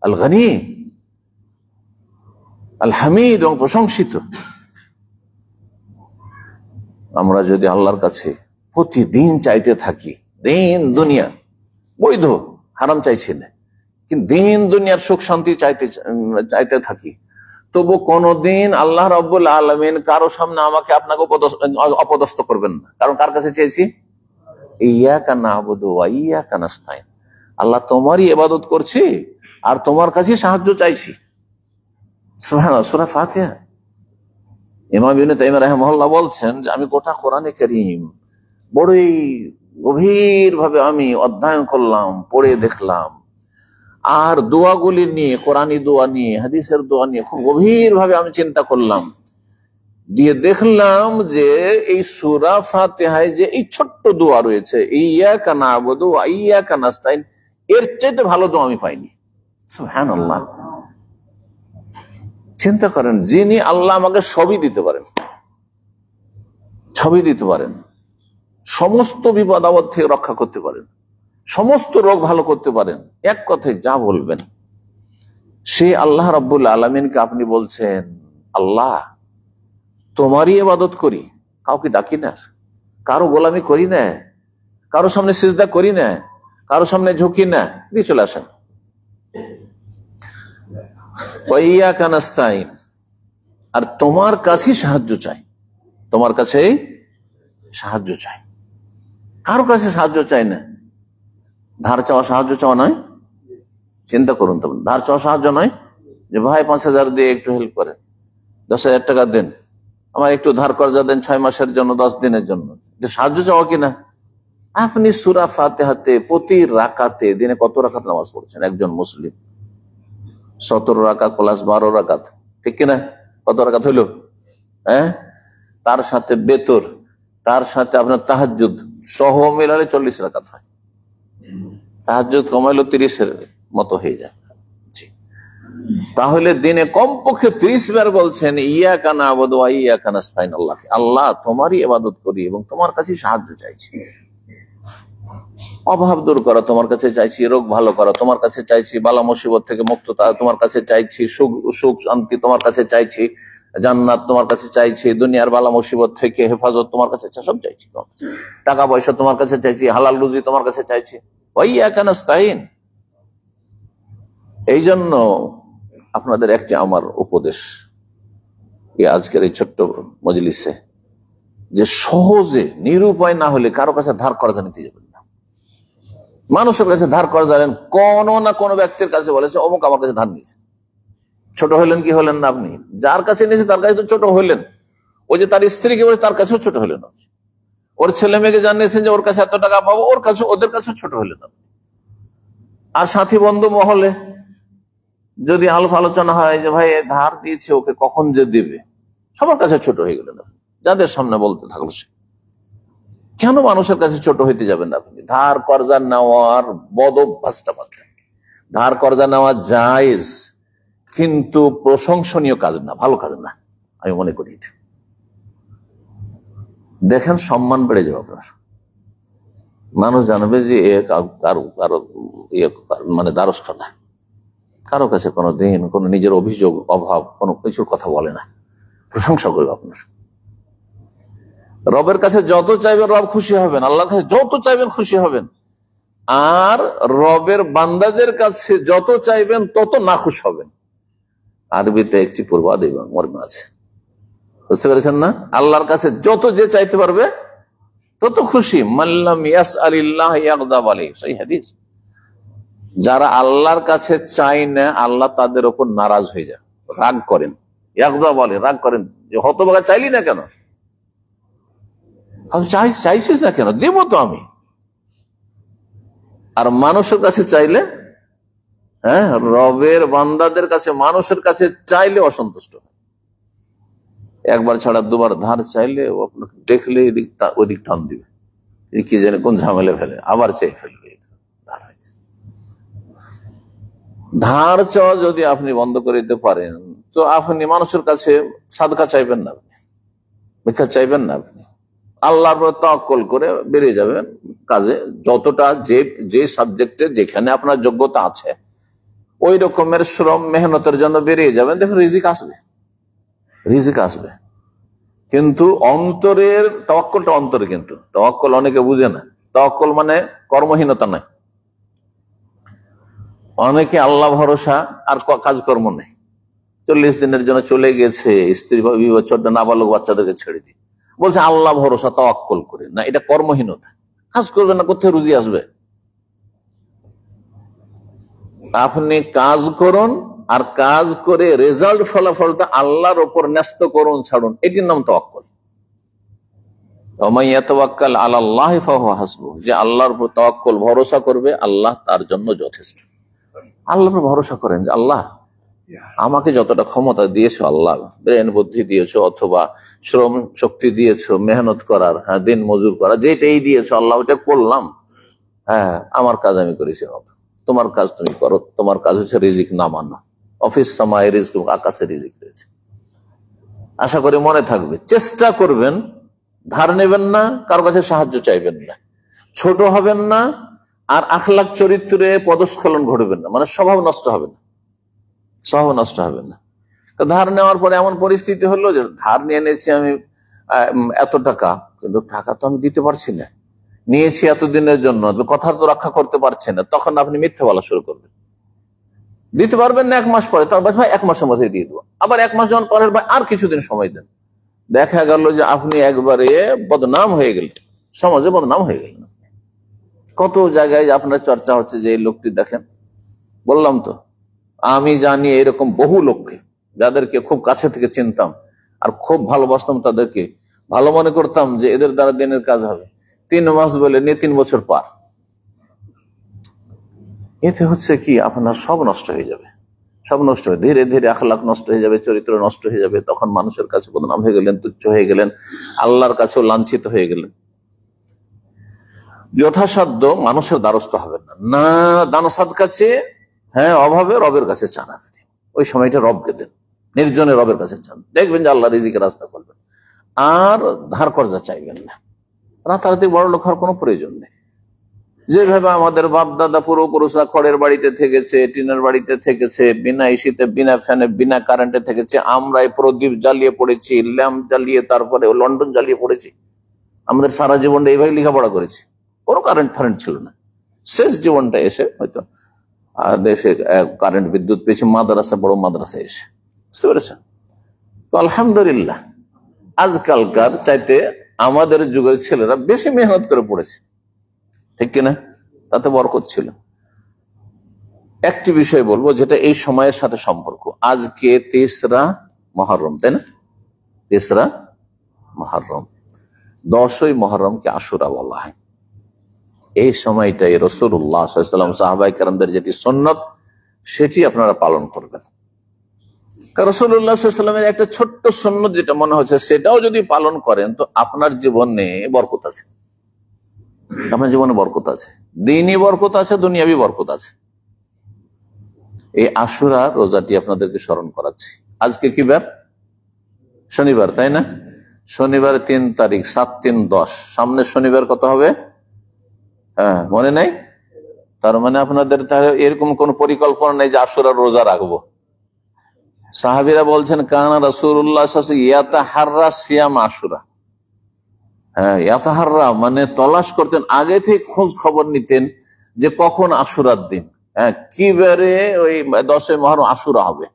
আল গনি আল হামিদ, এবং প্রশংসিত। আমরা যদি আল্লাহর কাছে প্রতিদিন চাইতে থাকি, দিন দুনিয়া বৈধ, হারাম চাইছি না, কিন্তু দিন দুনিয়ার সুখ শান্তি চাইতে থাকি, তবু কোনদিন আল্লাহ রাব্বুল আলামিন কারো সামনে আমাকে আপনাকে অপদস্থ করবেন না। কারণ কার কাছে চেয়েছি? ইয়াকা না'বুদু ওয়া ইয়াকা নাস্তাইন। আল্লাহ তোমারই ইবাদত করছি আর তোমার কাছে সাহায্য চাইছি। সুবহানাল্লাহ। সূরা ফাতিহা। ইমাম ইবনে তাইমিয়া রাহিমাহুল্লাহ বলছেন যে আমি গোটা কোরআনে কারীম বড়ই গভীর ভাবে আমি অধ্যয়ন করলাম, পড়ে দেখলাম, আর দোয়াগুলি নিয়ে, কোরআনী দোয়া নিয়ে, হাদিসের দোয়া নিয়ে খুব গভীর ভাবে আমি চিন্তা করলাম, দিয়ে দেখলাম যে এই সূরা ফাতিহায় যে এই ছোট্ট দোয়া রয়েছে, ইয়াকা না'বুদু ওয়া ইয়াকা নাস্তাইন, এর চাইতে ভালো দোয়া আমি পাইনি। সুবহানাল্লাহ। চিন্তা করেন, যিনি আল্লাহ আমাকে সবই দিতে পারেন, সবই দিতে পারেন, সমস্ত বিপদ আপদ থেকে রক্ষা করতে পারেন, সমস্ত রোগ ভালো করতে পারেন, এক কথায় যা বলবেন, সে আল্লাহ রাব্বুল আলামিনকে আপনি বলছেন আল্লাহ তোমারই ইবাদত করি, কাউকে ডাকি না, কারো গোলামি করি না, কারো সামনে সিজদা করি না, কারো সামনে ঝুঁকি না, দিয়ে চলে আসেন। ওয়া ইয়াকা নাস্তাইন, আর তোমার কাছেই সাহায্য চাই, তোমার কাছেই সাহায্য চাই, কারো কাছে সাহায্য চাই না। ধার চাওয়া সাহায্য চাওয়া নয়, চিন্তা করুন। তখন ধার চাওয়া সাহায্য নয় যে ভাই 5,000 দিয়ে একটু হেল্প করেন, 10,000 টাকা দেন, আমার একটু ধার কর্জা দেন 6 মাসের জন্য, 10 দিনের জন্য, যে সাহায্য চাওয়া কিনা। আপনি সূরা ফাতিহাতে প্রতি রাকাতে, দিনে কত রাকাত নামাজ পড়ছেন একজন মুসলিম? 17 রাকাত প্লাস 12 রাকাত, ঠিক কিনা? কত রাকাত হইল? হ্যাঁ, তার সাথে বেতর, তার সাথে আপনার তাহাজ্জুদ সহ মিলালে 40 রাকাত হয়। তাহাজ্জুদ কমাইলো 30-এর মতো হয়ে যায়। তাহলে দিনে কমপক্ষে 30 বার বলছেন ইয়াকা না'বুদু ওয়া ইয়াকা নাস্তাইন, আল্লাহকে, আল্লাহ তোমারই ইবাদত করি এবং তোমার কাছে সাহায্য চাইছি। অভাব দূর করা তোমার কাছে চাইছি, রোগ ভালো করা তোমার কাছে চাইছি, বালা মুসিবত থেকে মুক্ততা তোমার কাছে চাইছি, সুখ শান্তি তোমার কাছে চাইছি, জান্নাত তোমার কাছে চাইছি, দুনিয়ার বালা মুসিবত থেকে হেফাজত তোমার কাছে সব চাইছি, টাকা পয়সা তোমার কাছে চাইছি, হালাল রুজি তোমার কাছে চাইছি। ওয়া ইয়াকা নাস্তাইন। এই জন্য আপনাদের একটি আমার উপদেশ আজকের এই ছোট্ট মজলিসে, যে সহজে নিরুপায় না হলে কারো কাছে ধার কর্জা নিতে যাবেন না। মানুষের কাছে ধার কর্জা নেন, কোন না কোন ব্যক্তির কাছে বলেছে অমুক আমার কাছে ধার নিয়েছে। ছোট হইলেন কি হলেন না? আপনি যার কাছে নিয়েছে তার কাছে তো ছোট হইলেন, ওই যে তার স্ত্রীকে বলে তার কাছেও ছোট হইলেন, ওর ছেলে মেয়েকে জানিয়েছেন যে ওর কাছে এত টাকা পাবো, ওর কাছে, ওদের কাছেও ছোট হইলেন। আর সাথী বন্ধু মহলে যদি আলাপ আলোচনা হয় যে ভাই ধার দিয়েছে, ওকে কখন যে দেবে, সবার কাছে ছোট হয়ে গেলেন। যাদের সামনে বলতে থাকলো সে, কেন মানুষের কাছে ছোট হইতে যাবেন আপনি? ধার কর্জা নেওয়ার বদ অভ্যাসটা বাদ দেন। ধার কর্জা নেওয়া জায়েজ, কিন্তু প্রশংসনীয় কাজ না, ভালো কাজ না, আমি মনে করি। দেখেন সম্মান বেড়ে যাবে আপনার, মানুষ জানবে যে কারো মানে দ্বারস্থ না, কারো কাছে কোনো দিন কোনো নিজের অভিযোগ অভাব কোনো কিছুর কথা বলে না, প্রশংসা করবে আপনার। রবের কাছে যত চাইবেন রব খুশি হবেন, আল্লাহর কাছে যত চাইবেন খুশি হবেন, আর রবের বান্দাদের কাছে যত চাইবেন তত নাখুশ হবেন। আরবিতে একটি পূর্বাদি মর্ম আছে, বুঝতে পেরেছেন না? আল্লাহর কাছে যত যে চাইতে পারবে তত খুশি। মাল্লাম ইয়াসআলিল্লাহ ইয়াগদাব আলাইহি, সহিহ হাদিস। যারা আল্লাহর কাছে চাই না, আল্লাহ তাদের উপর নারাজ হয়ে যায়, রাগ করেন। ইয়াগদাব আলাইহি, রাগ করেন, যে হতভাগা চাইলি না কেন, চাইছিস না কেন, দেব তো আমি। আর মানুষের কাছে চাইলে, হ্যাঁ, রবের বান্দাদের কাছে, মানুষের কাছে চাইলে অসন্তুষ্ট। একবার ছাড়া দুবার ধার চাইলে ও আপনাকে দেখলে ওদিক টান দিবে, কি জানে কোন ঝামেলা ফেলে, আবার চেয়ে ফেলবে। ধার চাওয়া যদি আপনি বন্ধ করে দিতে পারেন, তো আপনি মানুষের কাছে সাদকা চাইবেন না, আপনি ভিক্ষা চাইবেন না, আপনি আল্লাহর উপর তাওয়াক্কুল করে বেরিয়ে যাবেন কাজে। যতটা যে সাবজেক্টে যেখানে আপনার যোগ্যতা আছে ওই রকমের শ্রম মেহনতের জন্য বেরিয়ে যাবেন, দেখুন রিজিক আসবে, রিজিক আসবে। কিন্তু অন্তরের তাওয়াক্কুলটা অন্তরে, কিন্তু তাওয়াক্কুল অনেকে বুঝে না। তাওয়াক্কুল মানে কর্মহীনতা নয়, অনেকে আল্লাহ ভরসা আর কাজকর্ম নেই, 40 দিনের জন্য চলে গেছে স্ত্রী ছোট নাবালক বাচ্চাদেরকে ছেড়ে দিয়ে, বলছে আল্লাহ ভরসা তাওয়াক্কুল করে না। এটা কর্মহীনতা। কাজ করবে না, কোথায় রুজি আসবে? আপনি কাজ করুন, আর কাজ করে রেজাল্ট ফলাফলটা আল্লাহর ওপর ন্যস্ত করুন, ছাড়ুন, এটির নাম তাওয়াক্কুল। আলাল্লাহি ফাহুয়া হাসবুহ, যে আল্লাহর উপর তাওয়াক্কুল ভরসা করবে, আল্লাহ তার জন্য যথেষ্ট। আল্লাহর উপর ভরসা করেন যে আল্লাহ আমাকে যতটা ক্ষমতা দিয়েছো, আল্লাহ ব্রেন বুদ্ধি দিয়েছো, অথবা শ্রম শক্তি দিয়েছো মেহনত করার, দিন মজুর করা, যেটাই দিয়েছো আল্লাহ ওটা করলাম। হ্যাঁ, আমার কাজ আমি করেছি, তোমার কাজ তুমি করো। তোমার কাজ হচ্ছে রিজিক নামানো। অফিস সামায় রিজিক, আকাশে রিজিক রয়েছে। আশা করি মনে থাকবে। চেষ্টা করবেন, ধার নেবেন না, কারো কাছে সাহায্য চাইবেন না, ছোট হবেন না, আর আখলাক চরিত্রে পদস্খলন ঘটবেন না, মানে স্বভাব নষ্ট হবে না, স্বভাব নষ্ট হবে না। ধার নেওয়ার পরে এমন পরিস্থিতি হলো যে ধার নিয়ে নিয়েছি আমি এত টাকা, কিন্তু টাকা তো আমি দিতে পারছি না, নিয়েছি এতদিনের জন্য, কথা তো রক্ষা করতে পারছে না, তখন আপনি মিথ্যে বলা শুরু করবেন। দিতে পারবেন না 1 মাস পরে, তার ভাই 1 মাসের মধ্যে দিয়ে দেবো। আবার 1 মাস যখন পরের ভাই আর কিছুদিন সময় দেন, দেখা গেল যে আপনি একবারে বদনাম হয়ে গেলেন, সমাজে বদনাম হয়ে গেলেন। কত জায়গায় আপনার চর্চা হচ্ছে যে এই লোকটি দেখেন, বললাম তো আমি জানি এরকম বহু লোককে, যাদেরকে খুব কাছে থেকে চিনতাম আর খুব ভালোবাসতাম, তাদেরকে ভালো মনে করতাম যে এদের দ্বারা দিনের কাজ হবে, 3 মাস বলে নিয়ে 3 বছর পার। এতে হচ্ছে কি, আপনার সব নষ্ট হয়ে যাবে, সব নষ্ট হয়ে, ধীরে ধীরে আখলাক নষ্ট হয়ে যাবে, চরিত্র নষ্ট হয়ে যাবে। তখন মানুষের কাছে বদনাম হয়ে গেলেন, তুচ্ছ হয়ে গেলেন, আল্লাহর কাছেও লাঞ্ছিত হয়ে গেলেন। যথাসাধ্য মানুষের দ্বারস্থ হবেন না, না দান সাদকা চেয়ে, হ্যাঁ অভাবে রবের কাছে চান। আপনি ওই সময়টা রবকে দেন, নির্জনে রবের কাছে চান, দেখবেন যে আল্লাহ রিজিকের রাস্তা করবেন। আর ধার কর্জা চাইবেন না, রাতারাতি বড় লোক হওয়ার কোনো প্রয়োজন নেই। যেভাবে আমাদের বাপ দাদা পূর্বপুরুষরা খড়ের বাড়িতে থেকেছে, টিনের বাড়িতে থেকেছে, বিনা এসিতে, বিনা ফ্যানে, বিনা কারেন্টে থেকেছে, আমরা এই প্রদীপ জ্বালিয়ে পড়েছি, ল্যাম্প জ্বালিয়ে, তারপরে লন্ডন জ্বালিয়ে পড়েছি। আমাদের সারা জীবনটা এইভাবে লেখাপড়া করেছি, কোনো কারেন্ট ফারেন্ট ছিল না। শেষ জীবনটা এসে হয়তো দেশে কারেন্ট বিদ্যুৎ পেয়েছি, মাদ্রাসা, বড় মাদ্রাসা এসে, বুঝতে পেরেছেন? তো আলহামদুলিল্লাহ, আজকালকার চাইতে আমাদের যুগের ছেলেরা বেশি মেহনত করে পড়েছে, ঠিক কিনা? তাতে বরকত ছিল। একটি বিষয় বলবো যেটা এই সময়ের সাথে সম্পর্ক। আজকে 3রা মুহররম, তাই না? 3রা মুহররম, 10ই মুহররমকে আশুরা বলা হয়। এই সময়টাই রাসূলুল্লাহ সাল্লাল্লাহু আলাইহি ওয়াসাল্লাম সাহাবায়ে কেরামদের যেটি সুন্নাত, সেটি আপনারা পালন করবেন। রাসূলুল্লাহ সাল্লাল্লাহু আলাইহি ওয়াসাল্লামের একটা ছোট্ট সুন্নাত যেটা মনে হচ্ছে, সেটাও যদি পালন করেন তো আপনার জীবনে বরকত আছে, আপনার জীবনে বরকত আছে, দ্বীনি বরকত আছে, দুনিয়াবি বরকত আছে। এই আশুরা রোজাটি আপনাদেরকে স্মরণ করাচ্ছি। আজকে কি বার? শনিবার, তাই না? শনিবার 3 তারিখ, 7, 3, 10। সামনের শনিবার কত হবে? হ্যাঁ, মনে নেই? তার মানে আপনাদের এরকম কোন পরিকল্পনা নেই যে আশুরা রোজা রাখবো। সাহাবীরা বলছেন কানা রাসূলুল্লাহ সাল্লাল্লাহু আলাইহি ওয়াসাল্লাম ইয়াতাহাররা সিয়াম আশুরা। হ্যাঁ, ইয়াতাহাররা মানে তলাশ করতেন, আগে থেকে খোঁজ খবর নিতেন যে কখন আশুরার দিন, হ্যাঁ কি বারে ওই 10ই মুহররম আশুরা হবে।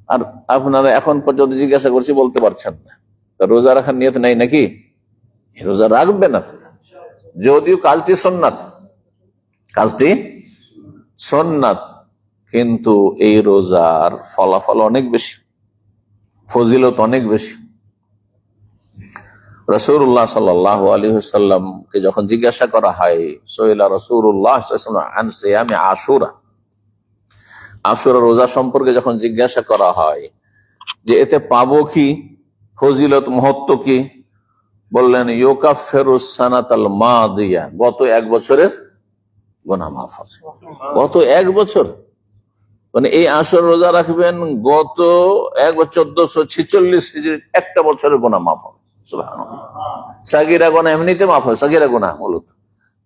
আর আপনারা এখন পর্যন্ত জিজ্ঞাসা করছি, বলতে পারছেন না। রোজা রাখার নিয়ত নাই নাকি? রোজা রাখবে না, যদিও কাজটি সুন্নাত, কাজটি সুন্নাত, কিন্তু এই রোজার ফলাফল অনেক বেশি, ফজিলত অনেক বেশি। রাসূলুল্লাহ সাল্লাল্লাহু আলাইহি ওয়াসাল্লামকে যখন জিজ্ঞাসা করা হয়, সুইলা রাসূলুল্লাহ সাল্লাল্লাহু আলাইহি ওয়াসাল্লাম আন সিয়ামি আশুরা, আশুরা রোজা সম্পর্কে যখন জিজ্ঞাসা করা হয় যে এতে পাবো কি, ফজিলত মহত্ব কি, বললেন ইউকাফিরুস সানাতাল মাদিয়া, গত 1 বছরের গুনাহ মাফ হবে। গত 1 বছর মানে এই আশুরা রোজা রাখবেন, গত 1446 হিজরির একটা বছরের গুনাহ মাফ হবে। সুবহানাল্লাহ। সাগীরা গুনাহ এমনিতে মাফ হয়, সাগীরা গুনাহ মূলত।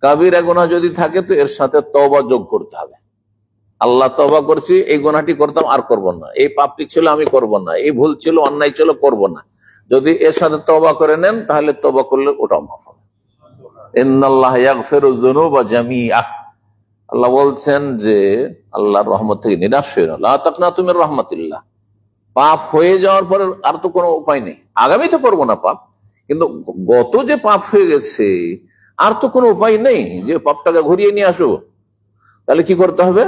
কাবীরা গুনাহ যদি থাকে তো এর সাথে তওবা যোগ করতে হবে। আল্লাহ তওবা করছি, এই গুনাহটি করতাম আর করব না, এই পাপটি ছিল আমি করব না, এই ভুল ছিল, অন্যায় ছিল, করব না, যদি এর সাথে তওবা করে নেন তাহলে তওবা করলে ওটাও মাফ হবে। ইন্নাল্লাহা ইয়াগফিরুয যুনুবা জামিআ, আল্লাহ বলছেন যে আল্লাহর রহমত থেকে নিরাশ হয়ে না, লা তাকনাতু মির রাহমাতিল্লাহ। পাপ হয়ে যাওয়ার পরে আর তো কোনো উপায় নেই, আগামী তো করবো না পাপ, কিন্তু গত যে পাপ হয়ে গেছে আর তো কোনো উপায় নেই যে পাপটাকে ঘুরিয়ে নিয়ে আসবো। তাহলে কি করতে হবে?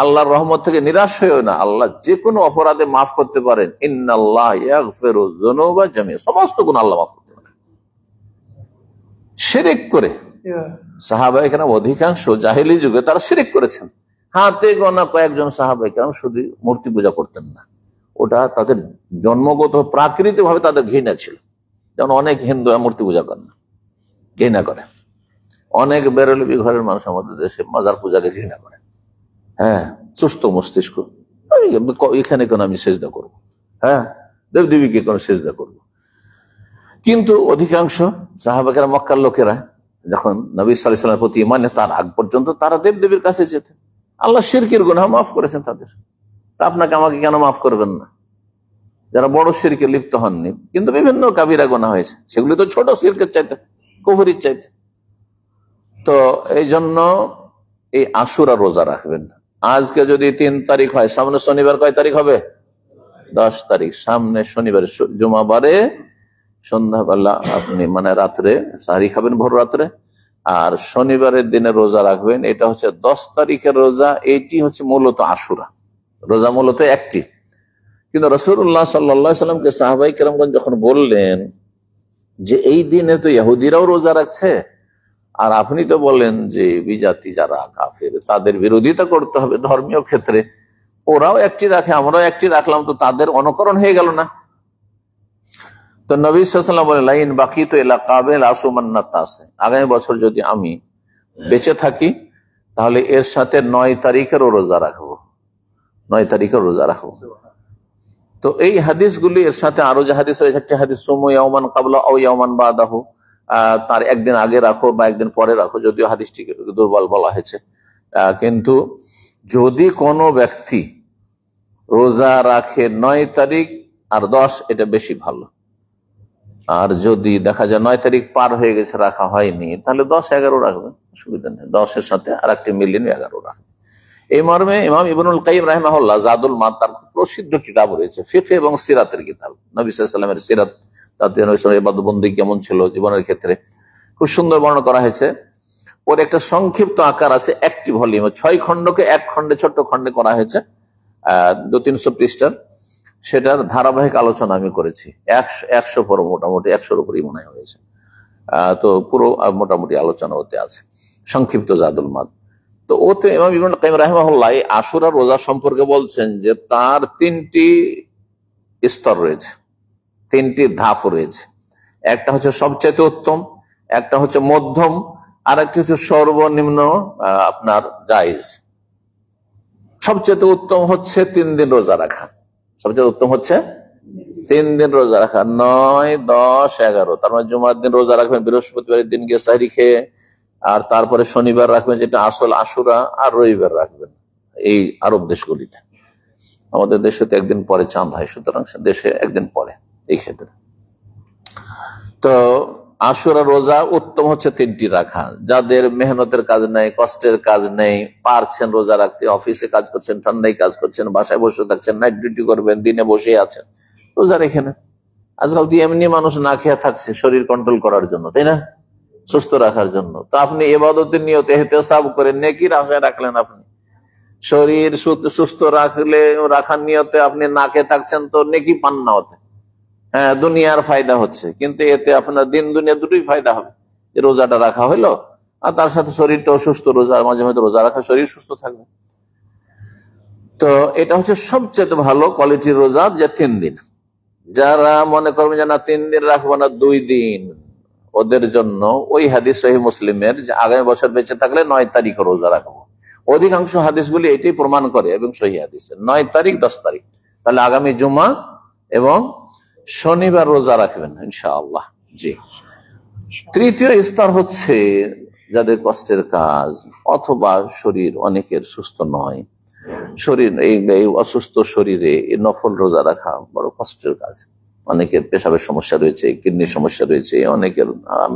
আল্লাহর রহমত থেকে নিরাশ হয়েও না, আল্লাহ যে কোনো অপরাধে মাফ করতে পারেন। ইন্নাল্লাহ ইয়াগফিরু যুনুবা জামিআ, সমস্ত গুনাহ আল্লাহ মাফ করতে পারেন। শিরক করে সাহাবায়ে কেরাম অধিকাংশ জাহেলি যুগে তারা শিরক করেছেন। হাতে গোনা কয়েকজন সাহাবায়ে কেরাম শুধু মূর্তি পূজা করতেন না, ওটা তাদের জন্মগত প্রাকৃতিক ভাবে তাদের ঘৃণা ছিল। যেমন অনেক হিন্দু মূর্তি পূজা করে না, ঘৃণা করে। অনেক বেরলবি ঘরের মানুষ আমাদের দেশে মাজার পূজাকে ঘৃণা করে। হ্যাঁ, সুস্থ মস্তিষ্ক, এখানে কেন আমি সেজদা করবো, হ্যাঁ দেবদেবীকে কেন সেজদা করবো। কিন্তু অধিকাংশ সাহাবাকেরা মক্কার লোকেরা যখন নবী সাল্লাল্লাহু আলাইহি ওয়াসাল্লামের প্রতি ঈমান তার আগ পর্যন্ত তারা দেবদেবীর কাছে যেতেন। আল্লাহ শিরকের গুনাহ মাফ করেছেন তাদের, তা আপনাকে আমাকে কেন মাফ করবেন না? যারা বড় শিরকে লিপ্ত হননি, কিন্তু বিভিন্ন কাবিরা গুনাহ হয়েছে, সেগুলি তো ছোট শিরকের চাইতে, কুফরির চাইতে। তো এই জন্য এই আশুরা রোজা রাখবেন। আজকে যদি 3 তারিখ হয়, সামনে শনিবার কয় তারিখ হবে? 10 তারিখ। সামনে শনিবার জুমাবারে সন্ধ্যাবেলা আপনি মানে রাত্রে সাহারি খাবেন, ভোর রাত্রে, আর শনিবারের দিনে রোজা রাখবেন। এটা হচ্ছে 10 তারিখের রোজা। এইটি হচ্ছে মূলত আশুরা রোজা, মূলত একটি। কিন্তু রাসূলুল্লাহ সাল্লাল্লাহু আলাইহি সাল্লামকে সাহাবায়ে কেরামগণ যখন বললেন যে এই দিনে তো ইহুদিরাও রোজা রাখছে, আর আপনি তো বলেন যে বিজাতি যারা কাফের তাদের বিরোধিতা করতে হবে ধর্মীয় ক্ষেত্রে, ওরাও একটি রাখে আমরাও একটি রাখলাম, তো তাদের অনুকরণ হয়ে গেল না? তো নবী সাল্লাল্লাহু আলাইহি ওয়াসাল্লাম বলেন, লাইন বাকিতু ইলা কাবিল আসুমান্নাত আছে, আগামী বছর যদি আমি বেঁচে থাকি তাহলে এর সাথে 9 তারিখেরও রোজা রাখবো, 9 তারিখের রোজা রাখবো। তো এই হাদিসগুলি এর সাথে আরো যে হাদিস রয়েছে, একটা হাদিস সুমু ইয়াওমান ক্বাবলা আও ইয়াওমান বাদাহু, তার একদিন আগে রাখো বা একদিন পরে রাখো, যদিও হাদিসটিকে দুর্বল বলা হয়েছে। কিন্তু যদি কোনো ব্যক্তি রোজা রাখে 9 তারিখ আর 10, এটা বেশি ভালো। আর যদি দেখা যায় 9 তারিখ পার হয়ে গেছে রাখা হয়নি, তাহলে 10-11 রাখবে, অসুবিধা নেই। 10-এর সাথে আর একটি মিলিয়ে 11 রাখবে। এই মর্মে ইমাম ইবনুল কাইয়িম রাহিমাহুল্লাহ জাদুল মাদ, তার প্রসিদ্ধ কিতাব রয়েছে ফিকহ এবং সিরাতের কিতাব, নবী সাল্লাল্লাহু আলাইহি ওয়াসাল্লামের সিরাত, তাতে নবী সাল্লাল্লাহু আলাইহি ওয়াসাল্লামের ইবাদতবন্দি কেমন ছিল জীবনের ক্ষেত্রে, খুব সুন্দর বর্ণনা করা হয়েছে। ওর একটা সংক্ষিপ্ত আকার আছে, একটি ভলিউম, 6 খণ্ডকে 1 খণ্ডে ছোট্ট খণ্ডে করা হয়েছে, 200-300 পৃষ্ঠার। সেটার ধারাবাহিক আলোচনা আমি করেছি, 100 পর মোটামুটি 100-র উপরই মনে হয়েছে। তো পুরো মোটামুটি আলোচনা ওতে আছে, সংক্ষিপ্ত জাদুল মাদ। তো ওতে ইমাম ইবনুল কাইয়িম রাহিমাহুল্লাহ আশুরা রোজা সম্পর্কে বলছেন যে তার 3টি স্তর রয়েছে, 3টি ধাপ রয়েছে। একটা হচ্ছে সবচেয়ে উত্তম, একটা হচ্ছে মধ্যম, আর একটা হচ্ছে সর্বনিম্ন আপনার জায়েজ। সবচেয়ে উত্তম হচ্ছে 3 দিন রোজা রাখা, সবচেয়ে উত্তম হচ্ছে 3 দিন রোজা রাখা, 9, 10, 11। তার মানে জুমার দিন রোজা রাখবেন, বৃহস্পতিবারের দিন গিয়ে সাহরি খেয়ে, আর তারপরে শনিবার রাখবেন যেটা আসল আশুরা, আর রবিবার রাখবেন। এই আরব দেশগুলিতে, আমাদের দেশে তো একদিন পরে চাঁদ হয়, সুতরাং দেশে একদিন পরে এই ক্ষেত্রে। তো আশুরা রোজা উত্তম হচ্ছে 3টি রাখা। যাদের মেহনতের কাজ নেই, কষ্টের কাজ নেই, পারছেন রোজা রাখতে, অফিসে কাজ করছেন, ঠান্ডায় কাজ করছেন, বাসায় বসে থাকছেন, নাইট ডিউটি করবেন, দিনে বসে আছেন, রোজা রেখে নেন। আজকাল তো এমনি মানুষ না খেয়ে থাকছে শরীর কন্ট্রোল করার জন্য, তাই না, সুস্থ রাখার জন্য। তো আপনি ইবাদতের নিয়তে ইহতিসাব করে নেকির আশায় রাখলেন, আপনি শরীর সুস্থ রাখার নিয়তে আপনি না খেয়ে থাকছেন, তো নেকি পান না হতে। হ্যাঁ, দুনিয়ার ফায়দা হচ্ছে, কিন্তু এতে আপনার দিন দুনিয়া দুটোই ফায়দা হবে। রোজাটা রাখা হইলো, আর তার সাথে শরীরটাও সুস্থ, রোজা মাঝে মাঝে রোজা রাখা শরীর সুস্থ থাকবে। তো এটা হচ্ছে সবচেয়ে ভালো কোয়ালিটির রোজা, যে 3 দিন। যারা মনে করবেন যে না 3 দিন রাখবো না 2 দিন, ওদের জন্য ওই হাদিস সহিহ মুসলিমের যে আগামী বছর বেঁচে থাকলে 9 তারিখ রোজা রাখবো, অধিকাংশ হাদিসগুলি এটাই প্রমাণ করে, এবং সহিহ হাদিস 9 তারিখ 10 তারিখ। তাহলে আগামী জুমা এবং শনিবার রোজা রাখবেন ইনশাআল্লাহ। জি। তৃতীয় স্তর হচ্ছে যাদের কষ্টের কাজ, অথবা শরীর অনেকের সুস্থ নয়, শরীর এই অসুস্থ শরীরে নফল রোজা রাখা বড় কষ্টের কাজ। অনেকের পেশাবের সমস্যা রয়েছে, কিডনির সমস্যা রয়েছে, অনেকের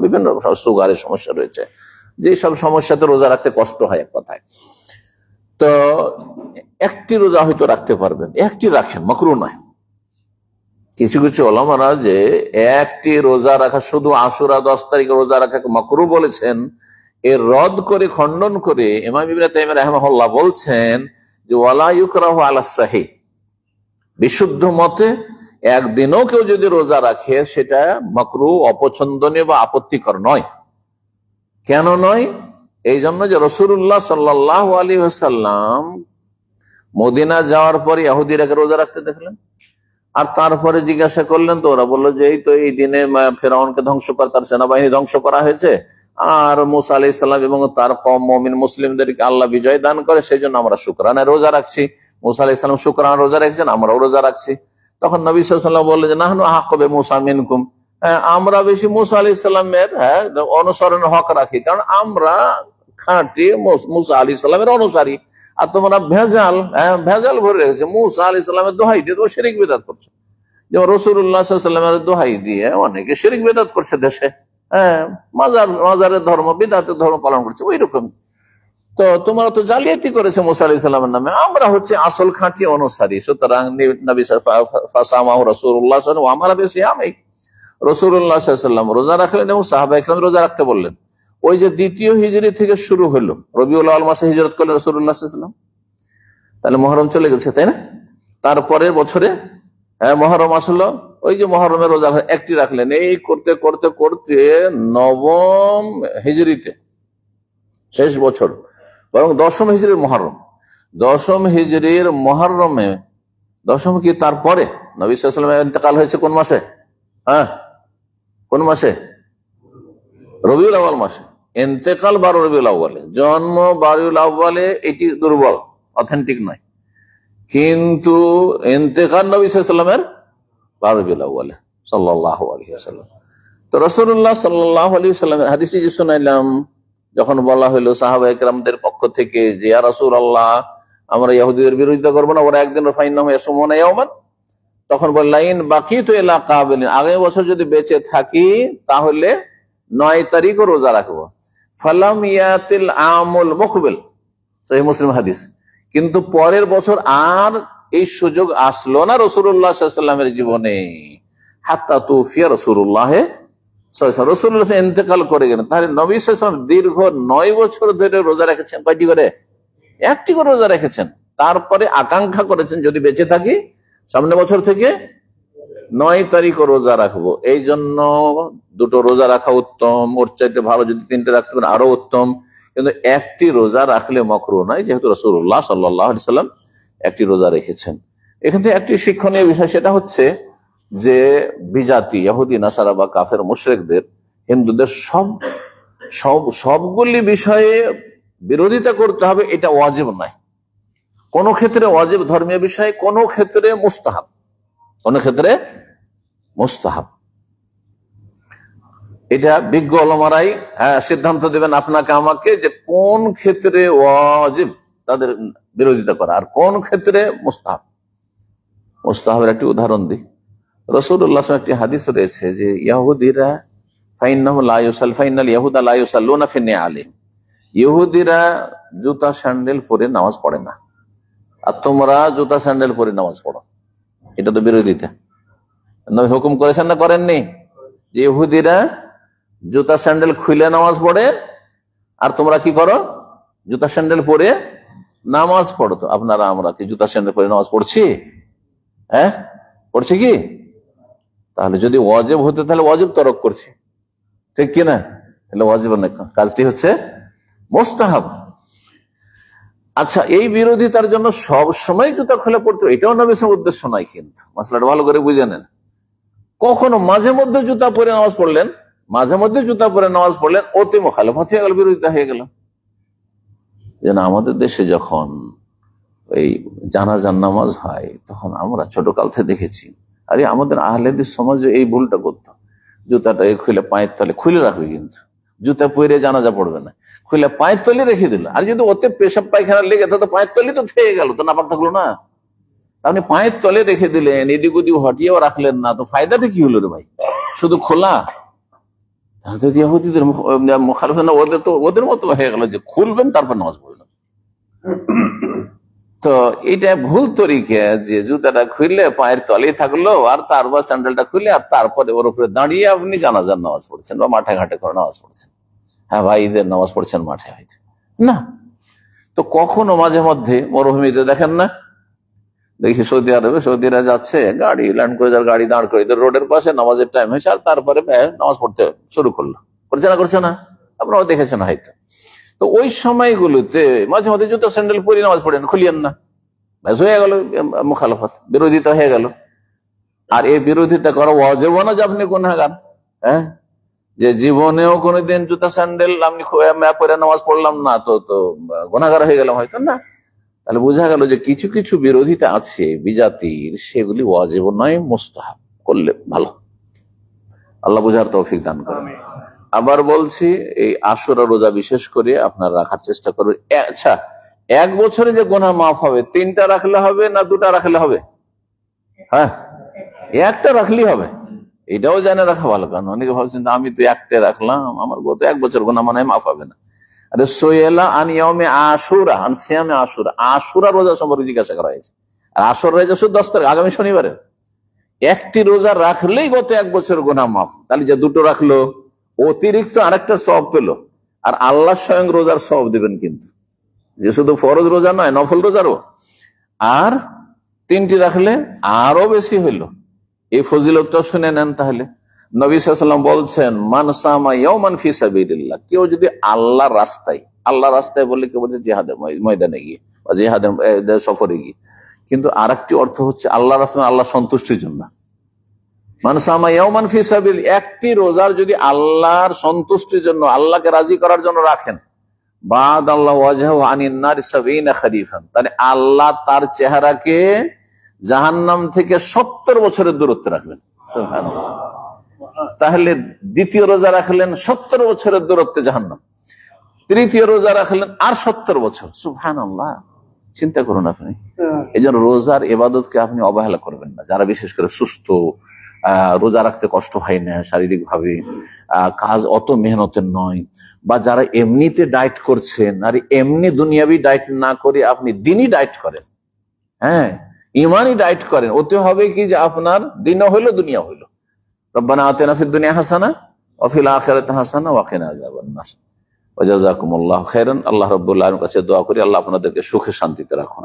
বিভিন্ন সুগারের সমস্যা রয়েছে, যে সব সমস্যাতে রোজা রাখতে কষ্ট হয় এক কথায়। তো একটি রোজা হয়তো রাখতে পারবেন, একটি রাখেন, মাকরুহ নয়। কিছু কিছু ওলামারা যে একটি রোজা রাখা, শুধু আশুরা 10 তারিখে রোজা রাখাকে মাকরুহ বলেছেন, এর রদ করে, খণ্ডন করে ইমাম ইবনে তাইমিয়া রাহিমাহুল্লাহ বলছেন যে ওয়ালা ইউকরাহু আলা সাহিহ, বিশুদ্ধ মতে একদিনও কেউ যদি রোজা রাখে সেটা মাকরুহ, অপছন্দনীয় বা আপত্তিকর নয়। কেন নয়? এই জন্য যে রাসূলুল্লাহ সাল্লাল্লাহু আলাইহি ওয়াসাল্লাম মদিনা যাওয়ার পরে ইহুদিরাকে রোজা রাখতে দেখলেন, আর তারপরে জিজ্ঞাসা করলেন, তো ওরা বললো যে এই তো এই দিনে ফেরাউনকে ধ্বংস করা, তার সেনাবাহিনী ধ্বংস করা হয়েছে, আর মুসা আলাইহিস সালাম এবং তার কওম মুমিন মুসলিমদেরকে আল্লাহ বিজয় দান করে, সেই জন্য আমরা শুকরানা রোজা রাখছি। মুসা আলাইহিস সালাম শুকরানা রোজা রেখেছেন, আমরাও রোজা রাখছি। তখন নবী সাল্লাল্লাহু আলাইহি ওয়াসাল্লাম বললেন যে নাহনু আহাক্কু বিমূসা মিনকুম, আমরা বেশি মুসা আলাইহিস সালামের অনুসরণের হক রাখি, কারণ আমরা খাঁটি মুসা আলাইহিস সালামের অনুসারী, আর তোমরা ভেজাল ভরে রেখেছে মুসা আলাইহিস সালামের দোহাই দিয়ে তোমরা শিরক বিদআত করছো। যেমন রাসূলুল্লাহ সাল্লাল্লাহু আলাইহি ওয়াসাল্লামের দোহাই দিয়ে অনেকে শিরক বিদআত করছে দেশে, মাজারের ধর্ম, বিদআতের ধর্ম পালন করছে, ওই রকম। তো তোমরা তো জালিয়াতি করেছে মুসা আলাইহিস সালামের নামে, আমরা হচ্ছে আসল খাঁটি অনুসারী। সুতরাং নবী ফাসামাহু রাসূলুল্লাহ সাল্লাল্লাহু আলাইহি ওয়াসাল্লাম ওয়া আমারা বিসিয়ামি, রাসূলুল্লাহ সাল্লাল্লাহু আলাইহি ওয়াসাল্লাম রোজা রাখলেন এবং সাহাবায়ে কেরাম রোজা রাখতে বললেন। ওই যে দ্বিতীয় হিজরি থেকে শুরু হলো, রবিউল আউয়াল মাসে হিজরত করলেন রাসূলুল্লাহ সাল্লাল্লাহু আলাইহি ওয়াসাল্লাম, তাহলে মুহররম চলে গেছে, তাই না? তারপরের বছরে মুহররম আসলো, ওই যে মুহররমের রোজা একটি রাখলেন। এই করতে করতে করতে নবম হিজরিতে, শেষ বছর, বরং দশম হিজরির মুহররম, দশম হিজরির মুহররমে, দশম কি তারপরে নবী সাল্লাল্লাহু আলাইহি ওয়াসাল্লামের ইন্তেকাল হয়েছে কোন মাসে? কোন মাসে? রবিউল আউয়াল মাসে। ইন্তেকাল 12 রবিউল আউয়ালে, জন্ম 12 আউয়ালে, এটি দুর্বল, অথেন্টিক নয়। কিন্তু ইন্তেকাল নবী সাল্লাল্লাহু আলাইহি ওয়াসাল্লামের 12 রবিউল আউয়ালে সাল্লাল্লাহু আলাইহি ওয়াসাল্লাম। তো রাসূলুল্লাহ সাল্লাল্লাহু আলাইহি ওয়াসাল্লামের হাদিসে যে শুনাইলাম, যখন বলা হলো সাহাবায়ে কেরামদের পক্ষ থেকে যে ইয়া রাসূলুল্লাহ, আমরা ইহুদিদের বিরোধিতা করব না, ওরা একদিন ফাইন্নাহুম ইয়াসুমুনা ইয়াওমান, তখন বললেন বাকিতু ইলা কাবিল, আগামী বছর যদি বেঁচে থাকি তাহলে 9 তারিখও রোজা রাখবো। ফালাম ইয়াতিল আমুল মুকবিল, সহিহ মুসলিম হাদিস। কিন্তু পরের বছর আর এই সুযোগ আসলো না রাসূলুল্লাহ সাল্লাল্লাহু আলাইহি ওয়াসাল্লামের জীবনে, হাত্তা তুফিয়া রাসূলুল্লাহ রাসূলুল্লাহ ইন্তেকাল করে গেলেন। তাহলে নবী সাল্লাল্লাহু আলাইহি ওয়াসাল্লাম দীর্ঘ 9 বছর ধরে রোজা রেখেছেন। কয়টি করে? একটি করে রোজা রেখেছেন। তারপরে আকাঙ্ক্ষা করেছেন যদি বেঁচে থাকি সামনে বছর থেকে 9 তারিখও রোজা রাখবো। এই জন্য দুটো রোজা রাখা উত্তম, ওর চাইতে ভালো যদি 3টে রাখতে পারেন আরো উত্তম, কিন্তু একটি রোজা রাখলে মাকরুহ নয়, যেহেতু রাসূলুল্লাহ সাল্লাল্লাহু আলাইহি ওয়াসাল্লাম একটি রোজা রেখেছেন। এখান থেকে একটি শিক্ষণীয় বিষয়, সেটা হচ্ছে যে বিজাতি ইহুদি নাসারা বা কাফের মুশরিকদের, হিন্দুদের সবগুলি বিষয়ে বিরোধিতা করতে হবে, এটা ওয়াজিব নয়। কোন ক্ষেত্রে ওয়াজিব ধর্মীয় বিষয়, কোন ক্ষেত্রে মুস্তাহাব, কোন ক্ষেত্রে মুস্তাহাব। এটা বিজ্ঞ ওলামারাই সিদ্ধান্ত দেবেন আপনাকে আমাকে, যে কোন ক্ষেত্রে ওয়াজিব তাদের বিরোধিতা করা আর কোন ক্ষেত্রে মুস্তাহাব। মুস্তাহাবের একটি উদাহরণ দিই। রাসূলুল্লাহ সাল্লাল্লাহু আলাইহি ওয়াসাল্লাম একটি হাদিস রয়েছে যে ইহুদিরা ফাইন্নাহু লা ইউসাল্লি ফাইন্নাল ইয়াহুদা লা ইউসাল্লুনা ফি নিআলিহিম, ইহুদিরা জুতা স্যান্ডেল পরে নামাজ পড়ে না, আর তোমরা জুতা স্যান্ডেল পরে নামাজ পড়ো। এটা তো বিরোধিতা। নবী হুকুম করেছেন না করেননি যে ইহুদিরা জুতা স্যান্ডেল খুলে নামাজ পড়ে, আর তোমরা কি করো? জুতা স্যান্ডেল পরে নামাজ পড়ো। তো আপনারা আমরা কি জুতা স্যান্ডেল পরে নামাজ পড়ছি? পড়ছি কি? তাহলে যদি ওয়াজিব হতো তাহলে ওয়াজিব তরক করছি, ঠিক কিনা? তাহলে ওয়াজিব না, কাজটি হচ্ছে মুস্তাহাব। আচ্ছা, এই বিরোধিতার জন্য সব সময় জুতা খুলে পড়তে, এটাও নবীর উদ্দেশ্য নয়, কিন্তু মশলাটা ভালো করে বুঝে নেন। কখনো মাঝে মধ্যে জুতা পরে নামাজ পড়লেন, মাঝে মধ্যে জুতা পরে নামাজ পড়লেন, ওতে মুখালিফাত হয়ে গেল, বিরোধিতা হয়ে গেল। যেন আমাদের দেশে যখন এই জানাজার নামাজ হয়, তখন আমরা ছোটকাল থেকে দেখেছি, আরে আমাদের আহলেদের সমাজে এই ভুলটা করতো, জুতাটা খুলে পায়ের তলে খুলে রাখবে, কিন্তু জুতা পরে জানাজা পড়বে না, খুলে পায়ের তলে রেখে দিল। আর যদি ওতে পেশাব পায়খানা লেগে তো পায়ের তলে তো থেকে গেল, তো নাপাক থাকলো না। আপনি পায়ের তলে রেখে দিলেন, এদিক ওদিক হটিয়েও রাখলেন না, তো ফায়দাটা কি হলো রে ভাই? শুধু খোলা। ইহুদিদের মুখালিফ না, ওদের মতো হয়ে গেল যে খুলবেন তারপর নামাজ পড়বেন। তো এটা ভুল তরিকা যে জুতাটা খুললে পায়ের তলেই থাকলো আর তারপর স্যান্ডেলটা খুলে আর তারপরে ওর উপরে দাঁড়িয়ে আপনি জানাজার নামাজ পড়ছেন বা মাঠে ঘাটে করে নামাজ পড়ছেন। হ্যাঁ ভাই, ঈদের নামাজ পড়ছেন মাঠে হয়তো না। তো কখনো মাঝে মধ্যে মরুভূমিতে দেখেন না, দেখি সৌদি আরবে, সৌদিরা যাচ্ছে গাড়ি ল্যান্ড করে যার গাড়ি দাঁড় করে রোডের পাশে, নামাজের টাইম হয়েছে আর তারপরে নামাজ পড়তে শুরু করলো। করছে না? আপনারাও দেখেছেন হয়তো। তো ওই সময়গুলোতে মাঝে মধ্যে জুতো স্যান্ডেল পরে নামাজ পড়েন, খুলিয়েন না, ব্যাস হয়ে গেল মুখালাফাত, বিরোধিতা হয়ে গেল। আর এই বিরোধিতা করা ওয়াজিব না যে আপনি গুনাহগার, হ্যাঁ, যে জীবনেও কোনোদিন জুতা স্যান্ডেল আমি পরে নামাজ পড়লাম না তো গুনাহগার হয়ে গেলাম হয়তো না। তাহলে বোঝা গেল যে কিছু কিছু বিরোধিতা আছে বিজাতির, সেগুলি ওয়াজিব নয়, মুস্তাহাব, করলে ভালো। আল্লাহ বুঝার তৌফিক দান করেন। আবার বলছি, এই আশুরা রোজা বিশেষ করে আপনার রাখার চেষ্টা করবেন। আচ্ছা, এক বছরে যে গুনাহ মাফ হবে, 3টা রাখলে হবে না 2টা রাখলে হবে? হ্যাঁ, একটা রাখলেই হবে। এটাও জানে রাখা ভালো, কারণ অনেকে ভাবছেন আমি তো একটা রাখলাম, আমার গত 1 বছর গুনাহ মনে হয় মাফ হবে না। আরে সোয়েলা আনিয়মে আশুরা আনসিয়ামে আশুরা, আশুরা রোজা সম্পর্কে জিজ্ঞাসা করা হয়েছে। আর আশুরা রোজা শুধু 10 তারিখ, আগামী শনিবারে। একটি রোজা রাখলেই গত 1 বছর গুনাহ মাফ। তাহলে যে 2টো রাখলো অতিরিক্ত আরেকটা সওয়াব পেলো, আর আল্লাহ স্বয়ং রোজার সওয়াব দিবেন, কিন্তু যে শুধু ফরজ রোজা নয়, নফল রোজারও। আর 3টি রাখলে আরো বেশি হইল। এই ফজিলতটা শুনে নেন। তাহলে নবী সাল্লাল্লাহু আলাইহি ওয়াসাল্লাম বলছেন, মান সামা ইয়াওমান ফি সাবিলিল্লাহ, কেউ যদি আল্লাহর রাস্তায় বললে কেউ বলছে জিহাদের ময়দানে গিয়ে বা জিহাদের সফরে গিয়ে, কিন্তু আরেকটি অর্থ হচ্ছে আল্লাহর রাস্তায়, আল্লাহ সন্তুষ্টির জন্য। মান সামা ইয়াওমান ফি সাবিল, একটি রোজার যদি আল্লাহর সন্তুষ্টির জন্য, আল্লাহকে রাজি করার জন্য রাখেন, বাদ আল্লাহ ওয়াজহাহু আনিন নার 70 খরিফান, তাহলে আল্লাহ তার চেহারাকে জাহান্নাম থেকে 70 বছরের দূরত্বে রাখবেন। সুবহানাল্লাহ। তাহলে দ্বিতীয় রোজা রাখলেন 70 বছরের দূরত্বে জাহান্নাম, তৃতীয় রোজা রাখলেন আর 70 বছর। সুবহানাল্লাহ, চিন্তা করুন আপনি। এই জন্য রোজার ইবাদতকে আপনি অবহেলা করবেন না। যারা বিশেষ করে সুস্থ, রোজা রাখতে কষ্ট হয় না শারীরিক ভাবে, কাজ অত মেহনতের নয়, বা যারা এমনিতে ডায়েট করছেন, আর এমনি দুনিয়াবি ডায়েট না করে আপনি দিনই ডায়েট করেন, হ্যাঁ, ইমানই ডায়েট করেন, ওতে হবে কি যে আপনার দিনও হইলো দুনিয়া হইলো। রব্বানা আতিনা ফিদ দুনিয়া হাসানা ওয়া ফিল আখিরাতি হাসানা ওয়া কিনা আযাবান নার ওয়া জাযাকুমুল্লাহু খাইরান। আল্লাহ রাব্বুল আলামিনের কাছে দোয়া করি আল্লাহ আপনাদেরকে সুখে শান্তিতে রাখুন।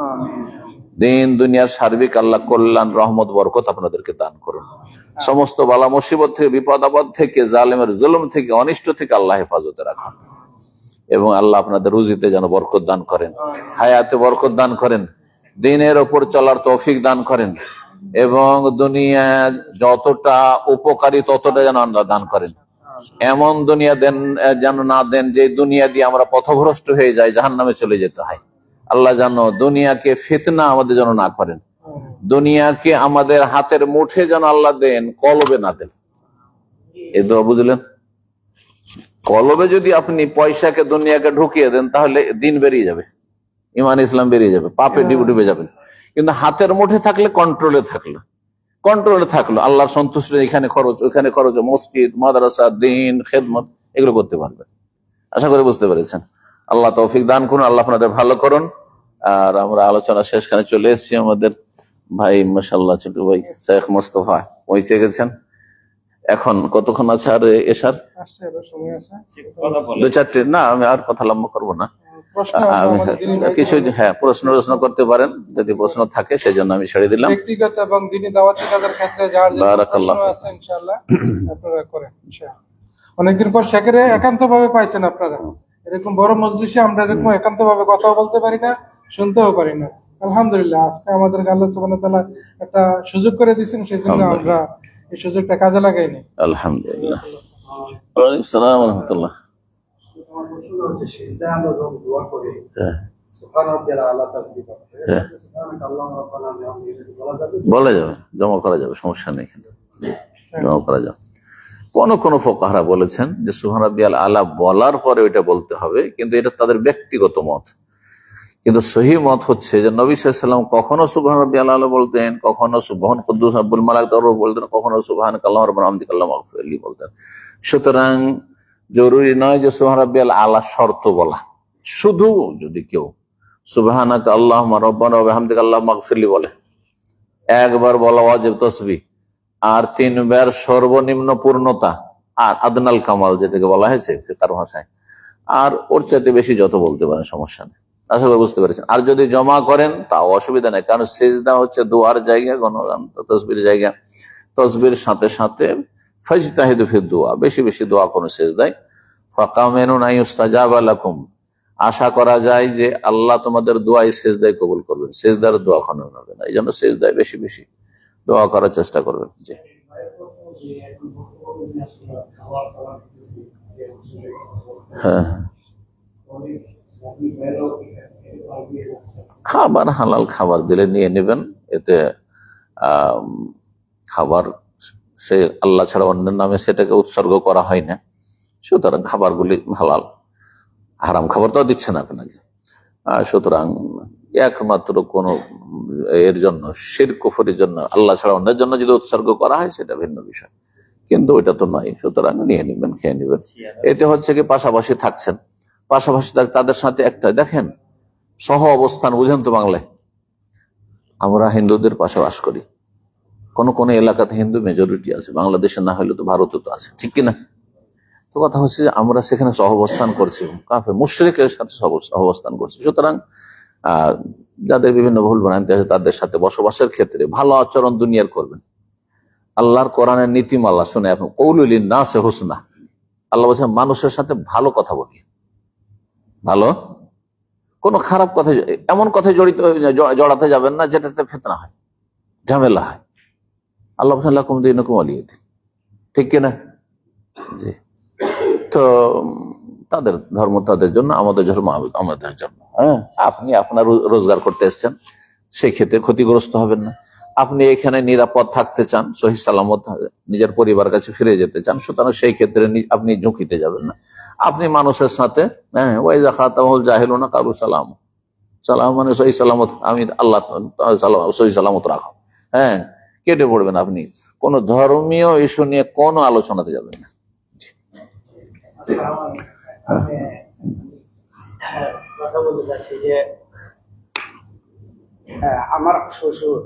দিন দুনিয়ার সার্বিক আল্লাহ কল্যাণ, রহমত, বরকত আপনাদেরকে দান করুন। সমস্ত বালা মুসিবত থেকে, বিপদ আপদ থেকে, জালেমের জুলুম থেকে, অনিষ্ট থেকে আল্লাহ হেফাজতে রাখুন। এবং আল্লাহ আপনাদের রুজিতে যেন বরকত দান করেন, হায়াতে বরকত দান করেন, দিনের ওপর চলার তৌফিক দান করেন, এবং দুনিয়া যতটা উপকারী ততটা যেন আল্লাহ দান করেন। এমন দুনিয়া দেন যেন না দেন যে দুনিয়া দিয়ে আমরা পথভ্রষ্ট হয়ে যাই, জাহান্নামে চলে যেতে হয়। আল্লাহ যেন দুনিয়াকে ফিতনা আমাদের যেন না করেন, দুনিয়াকে আমাদের হাতের মুঠে যেন আল্লাহ দেন, কলবে না দেন। এই দোয়া বুঝলেন? কলবে যদি আপনি পয়সাকে, দুনিয়াকে ঢুকিয়ে দেন, তাহলে দিন বেরিয়ে যাবে, ইমান ইসলাম বেরিয়ে যাবে, পাপে ডুবে যাবেন। কিন্তু হাতের মুঠে থাকলে, কন্ট্রোলে থাকলো, আল্লাহর সন্তুষ্টি, এখানে খরচ ওখানে খরচ, মসজিদ, মাদ্রাসা, দিন, খেদমত, এগুলো করতে পারবেন। আশা করি বুঝতে পেরেছেন। আল্লাহ তৌফিক দান করুন, আল্লাহ আপনাদের ভালো করুন। আর আমরা আলোচনা শেষখানে চলে এসেছি। আমাদের ভাই মাশাআল্লাহ ছোট ভাই শেখ মোস্তফা পৌঁছে গেছেন। এখন কতক্ষণ আছে আর এসার? 2-4টে না, আমি আর কথা লম্বা করবো না। কিছু প্রশ্ন করতে পারেন, যদি প্রশ্ন থাকে, সেই জন্য আমি ছেড়ে দিলাম। ব্যক্তিগত এবং দ্বীনি দাওয়াতি কাজের ক্ষেত্রে যার প্রশ্ন আছে ইনশাআল্লাহ আপনারা করেন। অনেকদিন পর শেখেরে একান্তভাবে পাইছেন আপনারা। এরকম বড় মজলিসে আমরা এরকম একান্তভাবে কথা বলতে পারি না, শুনতেও পারি না। আলহামদুলিল্লাহ, আজকে আমাদেরকে আল্লাহ সুবহানাহু ওয়া তাআলা একটা সুযোগ করে দিয়েছেন, সেজন্য আমরা এই সুযোগটা কাজে লাগাইনি। আলহামদুলিল্লাহ। ওয়া আলাইকুম আসসালাম ওয়া রাহমাতুল্লাহ। বলা যাবে, জমা করা যাবে, সমস্যা নেই, জমা করা যাবে। কোন ফুকাহারা বলেছেন যে সুবহান রাব্বিয়াল আলা বলার পরে ওইটা বলতে হবে, কিন্তু এটা তাদের ব্যক্তিগত মত। কিন্তু সহিহ মত হচ্ছে যে নবী সাল্লাল্লাহু আলাইহি ওয়াসাল্লাম কখনো সুবহান রাব্বিয়াল আলা বলতেন, কখনো সুবহান কুদ্দুস আব্বুল মালাক বলতেন, কখনো সুবহানাকাল্লাহুম্মা রাব্বানা হামদিকা আল্লাহুম্মা গফিরলি বলতেন। সুতরাং জরুরি নয় যে সুবহান রাব্বিয়াল আলা শর্ত বলা। শুধু যদি কেউ সুবহানাকা আল্লাহুম্মা রাব্বানা ওয়া বিহামদিকা আল্লাহুম্মা ইগফিরলি বলে, একবার বলা ওয়াজিব তাসবিহ, আর 3 বার সর্বনিম্ন পূর্ণতা, আর আদনাল কামাল যেটাকে বলা হয়েছে তার ভাষায়, আর ওর চাইতে বেশি যত বলতে পারেন সমস্যা নেই। আশা করি বুঝতে পেরেছেন। আর যদি জমা করেন তাও অসুবিধা নেই, কারণ সেজদা হচ্ছে দোয়ার জায়গা, তসবির জায়গা। তসবির সাথে সাথে ফাজতাহিদু ফিদ দুআ, বেশি বেশি দোয়া করুন সেজদায়। ফাকামিনুন আইয়ুস্তাজাবা লাকুম, আশা করা যায় যে আল্লাহ তোমাদের দোয়া সেজদায় কবুল করবেন, সেজদার দোয়া খনন হবে না, এই জন্য সেজদায় বেশি বেশি দোয়া করার চেষ্টা করবেন। জি হ্যাঁ, খাবার হালাল খাবার দিলে নিয়ে নেবেন, এতে খাবার সে আল্লাহ ছাড়া অন্যের নামে সেটাকে উৎসর্গ করা হয় না, সুতরাং খাবারগুলি হালাল। হারাম খাবার তো দিচ্ছে না আপনাকে, সুতরাং একমাত্র কোন এর জন্য শিরক কুফরির জন্য আল্লাহ ছাড়া অন্যের জন্য যদি উৎসর্গ করা হয় সেটা ভিন্ন বিষয়, কিন্তু ওইটা তো নয়। সুতরাং নিয়ে নেবেন, খেয়ে নেবেন। এতে হচ্ছে কি পাশাপাশি থাকছেন, পাশাপাশি তাদের সাথে একটা দেখেন সহ অবস্থান, বুঝেন তো বাংলায় আমরা হিন্দুদের পাশে বাস করি, কোন কোন এলাকাতে হিন্দু মেজরিটি আছে, বাংলাদেশে না হলে তো ভারতে তো আছে, ঠিক কিনা? তো কথা হচ্ছে যে আমরা সেখানে সহাবস্থান করছি, কাফের মুশরিকের সাথে সহাবস্থান করছি। সুতরাং যাদের বিভিন্ন ভুল ভ্রান্তি আছে তাদের সাথে বসবাসের ক্ষেত্রে ভালো আচরণ দুনিয়ার করবেন। আল্লাহর কোরআনের নীতিমালা শুনে এখন কৌলুল নাসে হুসনা, আল্লাহ বলছেন মানুষের সাথে ভালো কথা বলি, ভালো, কোনো খারাপ কথায়, এমন কথায় জড়াতে যাবেন না যেটাতে ফিতনা হয়, ঝামেলা হয়। আল্লাহ বলছেন লাকুম দীনুকুম ওয়ালিয়া দীন, ঠিক কিনা? জি, তো তাদের ধর্ম তাদের জন্য, আমাদের ধর্ম আমাদের জন্য। হ্যাঁ, আপনি আপনার রোজগার করতে এসছেন, সেই ক্ষেত্রে ক্ষতিগ্রস্ত হবেন না। আপনি এখানে নিরাপদ থাকতে চান, সহি সালামত নিজের পরিবার কাছে ফিরে যেতে চান, সুতরাং সেই ক্ষেত্রে আপনি ঝুঁকিতে যাবেন না। আপনি মানুষের সাথে ওয়াইযা খাতামুল জাহিলুনা কালু সালাম, সালাম মানে সহি সালামত, আমি আল্লাহ সহি সালামত রাখো, হ্যাঁ, কেটে পড়বেন। আপনি কোন ধর্মীয় ইস্যু নিয়ে কোনো আলোচনাতে যাবেন না। কথা বলতে চাচ্ছি যে আমার শ্বশুর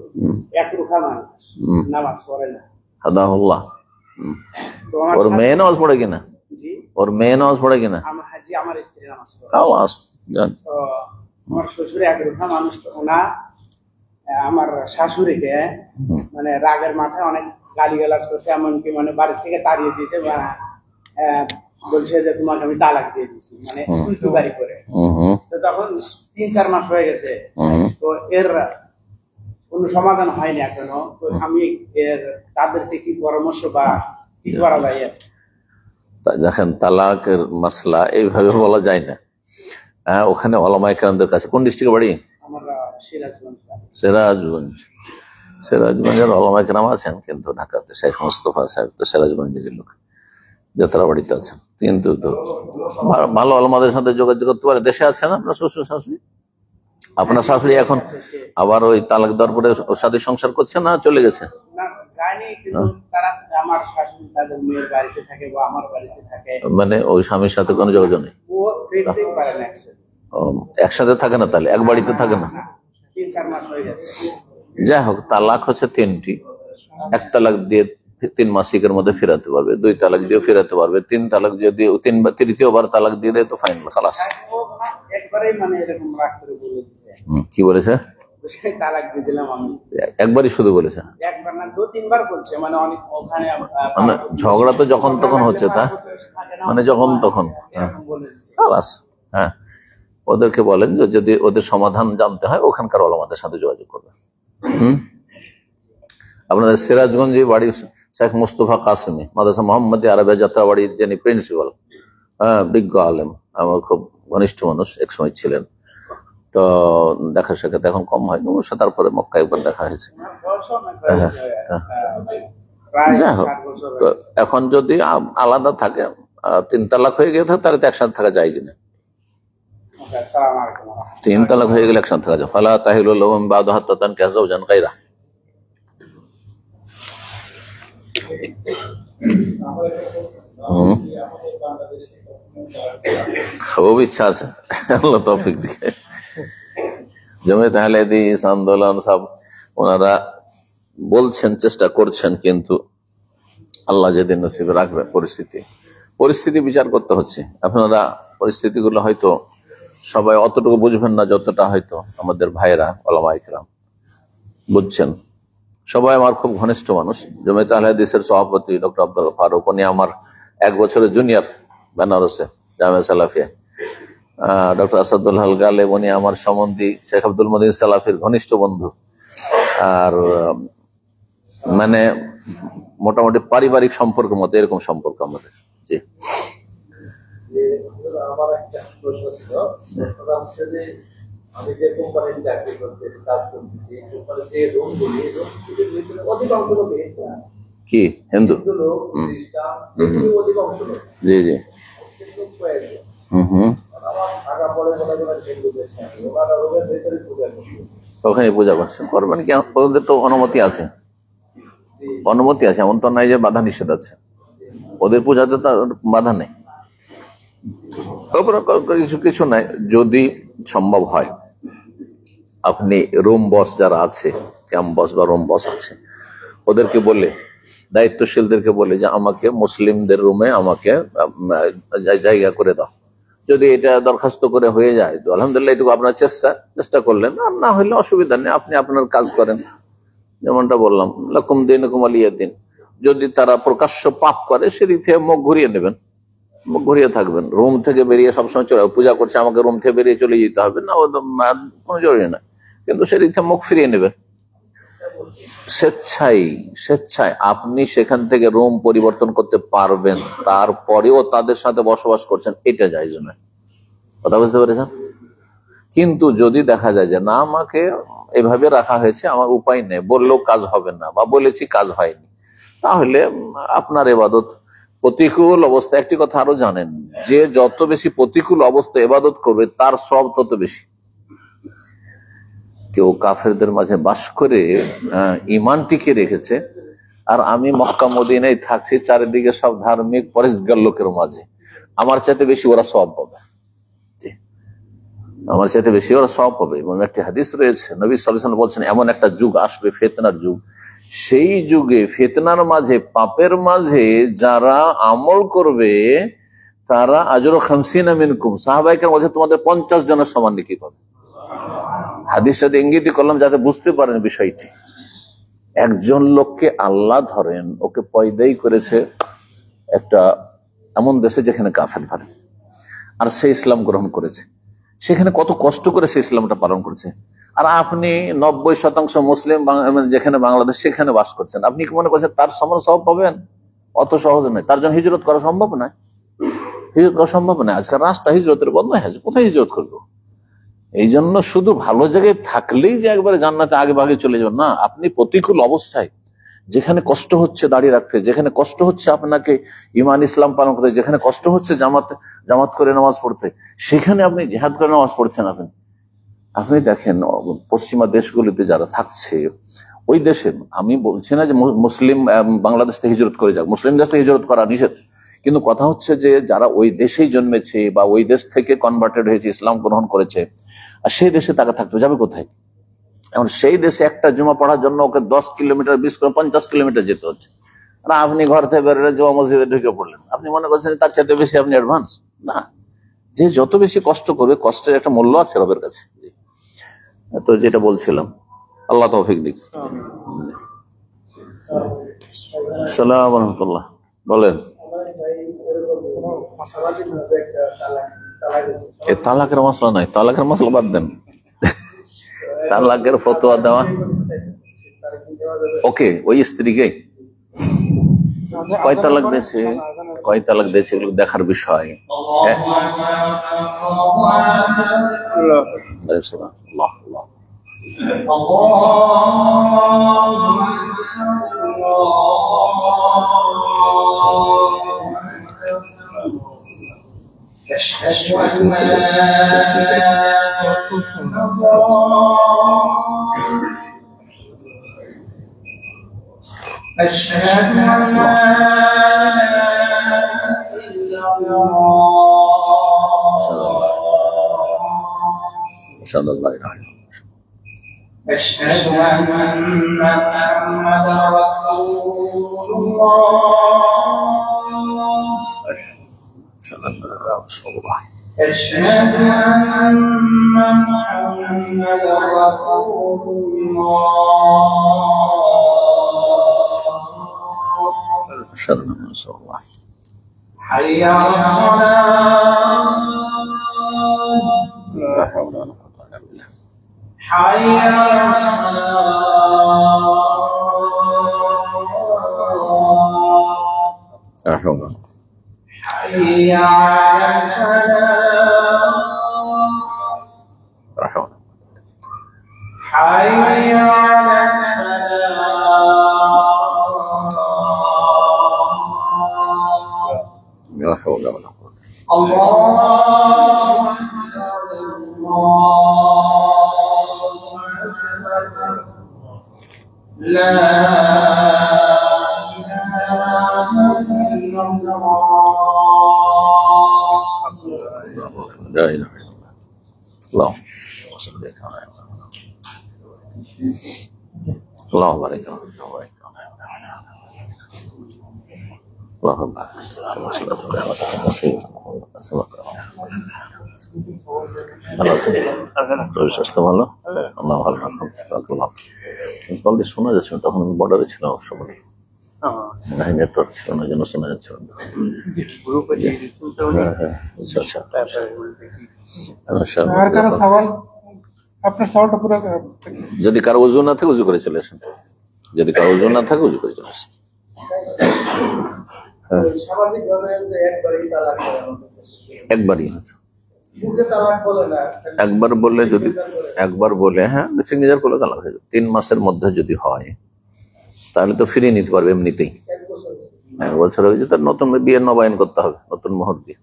একরুখা মানুষ, নামাজ পড়ে না। ওর মেয়ে নামাজ পড়ে কিনা? জি, ওর মেয়ে নামাজ পড়ে কিনা? জি, আমার স্ত্রী নামাজ পড়ে। তো আমার শ্বশুর একরুখা মানুষ, ওনা আমার শাশুড়িকে মানে রাগের মাথায় অনেক গালিগালাজ করছে, এমনকি মানে বাড়ি থেকে তাড়িয়ে দিয়েছে, বলছে যে তোমাকে আমি তালাক দিয়ে দিচ্ছি, মানে উল্টো গাড়ি করে। তো তখন 3-4 মাস হয়ে গেছে, তো এর কোন সমাধান হয়নি এখনো। তো আমি এর তাদেরকে কি পরামর্শ বা কি করা যায়? দেখেন, তালাকের মাসলা এইভাবে বলা যায় না। ওখানে ওলামায়ে কেরামদের কাছে। কোন ডিস্ট্রিক্টে বাড়ি? আমরা সিরাজগঞ্জ। সিরাজগঞ্জের ওলামায়ে কেরাম আছেন, কিন্তু ঢাকাতে শেখ মোস্তফা সাহেব তো সিরাজগঞ্জের লোক, যাত্রাবাড়িতে আছেন, কিন্তু তো ভালো আলমাদের সাথে যোগাযোগ করতে পারে। দেশে আছেন আপনার শ্বশুর শাশুড়ি? আপনার শাশুড়ি এখন আবার ওই তালাক দেওয়ার পরে ওর সাথে সংসার করছে না চলে গেছে? মানে ওই স্বামীর সাথে কোনো যোগাযোগ নেই, একসাথে থাকে না, তাহলে এক বাড়িতে থাকে না। যাই হোক, তালাক হচ্ছে 3টি। 1 তালাক দিয়ে 3 মাসিকের মধ্যে ফেরাতে পারবে, 2 তালাক দিয়ে ফেরাতে পারবে, 3 তালাক যদি 3বার তালাক দিয়ে দেয় তো ফাইনাল, খালাস। কি বলেছে? একবারই শুধু বলেছে, মানে ঝগড়া তো যখন তখন হচ্ছে, তা মানে যখন তখন, খালাস। হ্যাঁ, ওদেরকে বলেন যে যদি ওদের সমাধান জানতে হয় ওখানকার ওলামাদের সাথে যোগাযোগ করবেন। আপনাদের সিরাজগঞ্জে বাড়ি শেখ মুস্তফা কাসেমি, মাদ্রাসা মোহাম্মদ আরবিয়া যাত্রাবাড়ির যিনি প্রিন্সিপাল, বিজ্ঞ আলেম, আমার খুব ঘনিষ্ঠ মানুষ একসময় ছিলেন। তো দেখা সাক্ষাৎ এখন কম হয়, তারপরে মক্কা একবার দেখা হয়েছে। যাই হোক, এখন যদি আলাদা থাকে, 3 তালাক হয়ে গিয়ে থাকে, তাহলে তো একসাথে থাকা যায় না। 3 তালাক হয়ে গেলে একসাথে থাকা যায়। ফালা তাহিলু লাহুম বা'দু হাত্তা তানকিহু যাওজান গায়রা। খুব ইচ্ছা আছে, আল্লাহ তৌফিক দিয়ে। জামায়াত আহলে হাদিস আন্দোলন সব ওনারা বলছেন, চেষ্টা করছেন, কিন্তু আল্লাহ যেদিন নসিবে রাখবে পরিস্থিতি বিচার করতে হচ্ছে। আপনারা পরিস্থিতিগুলো হয়তো সবাই অতটুকু বুঝবেন না যতটা হয়তো আমাদের ভাইরা ওলামা ইকরাম বুঝছেন। সবাই আমার খুব ঘনিষ্ঠ মানুষ। জামায়াত আহলে হাদিসের সভাপতি ডক্টর আব্দুল ফারুক, উনি আমার 1 বছরের জুনিয়র বেনারসে জামিয়া সালাফিয়া। ডক্টর আসাদুল হাল গালেব, উনি আমার সম্বন্ধী শেখ আব্দুল মদিন সালাফির ঘনিষ্ঠ বন্ধু। আর মানে মোটামুটি পারিবারিক সম্পর্কের মতো এরকম সম্পর্ক আমাদের। জি, আমার একটা প্রশ্ন ছিল, আমি যে কোম্পানির চাকরি করতে কাজ করতেছি, কোম্পানির যে রুমগুলি অধিকাংশ লোক কি হিন্দু? অধিকাংশ লোক। জি জি। ওখানে পূজা করছেন, করবেন কি? ওদের তো অনুমতি আছে, এমন তো নাই যে বাধা নিষেধ আছে। ওদের পূজাতে তো বাধা নেই, কিছু নাই। যদি সম্ভব হয় আপনি রুম বস যারা আছে, ক্যাম্প বস বা রুম বস আছে, ওদেরকে বলে, দায়িত্বশীলদেরকে বলে যে আমাকে মুসলিমদের রুমে আমাকে জায়গা করে দাও। যদি এটা দরখাস্ত করে হয়ে যায় তো আলহামদুলিল্লাহ, এটুকু আপনার চেষ্টা করলেন। আর না হলে অসুবিধা নেই, আপনি আপনার কাজ করেন। যেমনটা বললাম, লাকুম দীনুকুম ওয়ালিয়া দিন। যদি তারা প্রকাশ্য পাপ করে সেদিক থেকে মুখ ঘুরিয়ে নেবেন, মুখ ঘুরিয়ে থাকবেন। রুম থেকে বেরিয়ে সবসময় চলে পূজা করছে আমাকে রুম থেকে বেরিয়ে চলে যেতে হবে না, কোনো জরুরি না, কিন্তু সেদিক থেকে মুখ ফিরিয়ে নেবেন। স্বেচ্ছায় আপনি সেখান থেকে রুম পরিবর্তন করতে পারবেন, তারপরেও তাদের সাথে বসবাস করছেন, এটা জায়েজ নয়। কথা বুঝতে পেরেছেন? কিন্তু যদি দেখা যায় যে না, আমাকে এভাবে রাখা হয়েছে, আমার উপায় নেই, বললেও কাজ হবে না, বা বলেছি কাজ হয়নি, তাহলে আপনার ইবাদত প্রতিকূল অবস্থা। একটি কথা আরো জানেন, যে যত বেশি প্রতিকূল অবস্থা ইবাদত করবে তার সব তত বেশি। কেউ কাফেরদের মাঝে বাস করে ইমান টিকে রেখেছে, আর আমি মক্কা মদিনায় থাকছি, চারিদিকে সব ধার্মিক পরেশগার লোকের মাঝে, আমার চাইতে বেশি ওরা সওয়াব পাবে, আমার চাইতে বেশি ওরা সওয়াব পাবে। এবং একটি হাদিস রয়েছে, নবী সাল্লাল্লাহু আলাইহি ওয়াসাল্লাম বলছেন, এমন একটা যুগ আসবে, ফিতনার যুগ, সেই যুগে ফিতনার মাঝে, পাপের মাঝে যারা আমল করবে তারা আজরু 50 মিনকুম, সাহাবায়ে মধ্যে তোমাদের 50 জনের সমান নেকি পাবে। হাদিস সাথে ইঙ্গিত করলাম যাতে বুঝতে পারেন বিষয়টি। একজন লোককে আল্লাহ ধরেন, ওকে পয়দাই করেছে একটা এমন দেশে যেখানে কাফের ধরে, আর সে ইসলাম গ্রহণ করেছে, সেখানে কত কষ্ট করে সে ইসলামটা পালন করেছে। আর আপনি 90% মুসলিম যেখানে বাংলাদেশ, সেখানে বাস করছেন, আপনি কি মনে করছেন তার সমান সওয়াব পাবেন? অত সহজ নয়। তার জন্য হিজরত করা সম্ভব নয়, আজকাল রাস্তা হিজরতের বন্ধ হয়ে আছে, কোথায় হিজরত করবো? এই জন্য শুধু ভালো জায়গায় থাকলেই যে একবারে জান্নাতে আগে ভাগে চলে যাবেন না। আপনি প্রতিকূল অবস্থায়, যেখানে কষ্ট হচ্ছে দাঁড়িয়ে রাখতে, যেখানে কষ্ট হচ্ছে আপনাকে ইমান ইসলাম পালন করতে, যেখানে কষ্ট হচ্ছে জামাত করে নামাজ পড়তে, সেখানে আপনি জিহাদ করে নামাজ পড়ছেন। আপনি দেখেন পশ্চিমা দেশগুলিতে যারা থাকছে, ওই দেশে, আমি বলছি না যে মুসলিম বাংলাদেশ থেকে হিজরত করে যাক, মুসলিম দেশ থেকে হিজরত করা নিষেধ, কিন্তু কথা হচ্ছে যে যারা ওই দেশেই জন্মেছে বা ওই দেশ থেকে কনভার্টেড হয়েছে, ইসলাম গ্রহণ করেছে, আর সেই দেশে তাকে থাকতে যাবে কোথায়? এখন সেই দেশে একটা জুমা পড়ার জন্য ওকে 10 কিলোমিটার, 20 কিলোমিটার, 50 কিলোমিটার যেতে হচ্ছে। আর আপনি ঘর থেকে বেরোলে জুমা মসজিদে ঢুকে পড়লেন, আপনি মনে করছেন তার চাইতে বেশি আপনি অ্যাডভান্স? না, যে যত বেশি কষ্ট করবে, কষ্টের একটা মূল্য আছে রবের কাছে। তো যেটা বলছিলাম, আল্লাহ তৌফিক দিক। আসসালামু আলাইকুম ওয়া রাহমাতুল্লাহ। বলেন। তালাকের মশলা নাই, তালাকের মশলা বাদ দেন, তালাকের ফতোয়া দেওয়া। ওকে, ওই স্ত্রীকে কয় তালাক দিয়েছে এগুলো দেখার বিষয়। أشهد أن لا إله إلا الله সাল্লাল্লাহু আলাইহি ওয়াসাল্লাম। أشهد أن محمدا رسول الله সাল্লাল্লাহু আলাইহি أشهد أن محمدا رسول الله ওয়াসাল্লাম। حي على الصلاة لا حول ولا قوة إلا بالله. حي على الصلاة لا حول ولا قوة. حي على الفلاح لا حول. حي على الفلاح لا حول ولا قوة. الله أكبر الله أكبر لا إله إلا الله لا إله إلا الله. اللهم صل على محمد. اللهم بارك على محمد. اللهم بارك على محمد. শোনা যাচ্ছে না, তখন আমি বর্ডারে ছিলাম সময়, নেটওয়ার্ক ছিল না, যেন শোনা যাচ্ছে না। আচ্ছা আচ্ছা। আর কারো সওয়াল, আপনার সওয়ালটা পুরো যদি কারো ওযু না থাকে উজু করে চলে আসেন, যদি কারো ওযু না থাকে উজু করে চলে আসেন। সামাজিক ভাবে একবারই তালাক একবারই মুখে তালাক বলে না, একবার বললে, যদি একবার বলে হ্যাঁ সিগনেচার করলে তালাক হয়ে যাবে। 3 মাসের মধ্যে যদি হয় তাহলে তো ফিরিয়ে নিতে পারবে এমনিতেই। 1 বছর হয়েছে, তার নতুন বিয়ে নবায়ন করতে হবে, নতুন মোহর দিয়ে।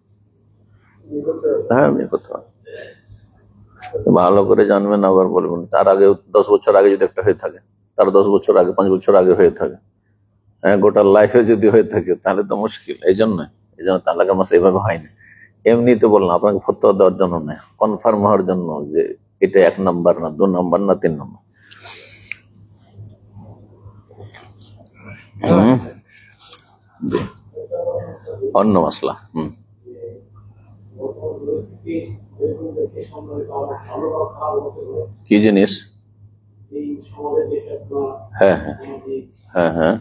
হ্যাঁ বিয়ে করতে হবে, ভালো করে জানবেন, আবার বলবেন। তার আগে 10 বছর আগে যদি একটা হয়ে থাকে, তার 10 বছর আগে, 5 বছর আগে হয়ে থাকে, হ্যাঁ গোটা লাইফে যদি হয়ে থাকে তাহলে তো মুশকিল। এই জন্য তালাকের মাসলা এইভাবে হয়নি। এমনিতে বললাম আপনাকে ফতোয়া দেওয়ার জন্য নয়, কনফার্ম হওয়ার জন্য যে এটা 1 নাম্বার না, 2 নাম্বার না, 3 নাম্বার। জি, অন্য মাসলা। কি জিনিস? হ্যাঁ হ্যাঁ হ্যাঁ হ্যাঁ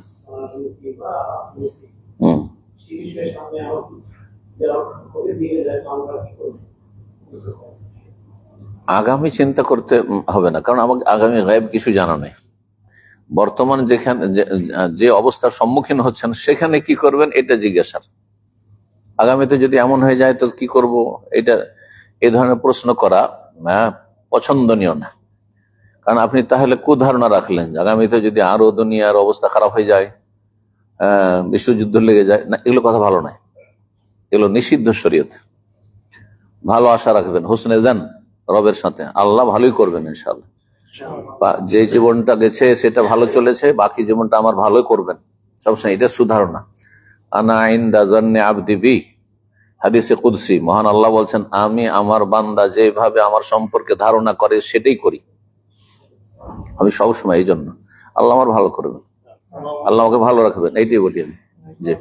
আগামী চিন্তা করতে হবে না, কারণ আমাকে আগামী গায়েব কিছু জানা নেই। বর্তমান যেখানে যে অবস্থার সম্মুখীন হচ্ছেন সেখানে কি করবেন এটা জিজ্ঞাসার। আগামীতে যদি এমন হয়ে যায় তো কি করব, এটা এই ধরনের প্রশ্ন করা পছন্দনীয় না। কারণ আপনি তাহলে কুধারণা রাখলেন আগামীতে যদি আরো দুনিয়ার অবস্থা খারাপ হয়ে যায়, বিশ্বযুদ্ধ লেগে যায়, না এগুলো কথা ভালো নয়, এগুলো নিষিদ্ধ শরীয়ত। ভালো আশা রাখবেন, হোসনে যান রবের সাথে, আল্লাহ ভালোই করবেন ইনশাআল্লাহ। যে জীবনটা গেছে সেটা ভালো চলেছে, বাকি জীবনটা আমার ভালোই করবেন সবসময়, এটা সুধারণা। আনা ইনদা জান্নি আবদি বি, হাদিসে কুদসি, মহান আল্লাহ বলছেন আমি আমার বান্দা যেভাবে আমার সম্পর্কে ধারণা করে সেটাই করি। আমি সবসময় এই জন্য আল্লাহ আমার ভালো করবেন, আল্লাহ আমাকে ভালো রাখবেন, এইটাই বলি আমি। জি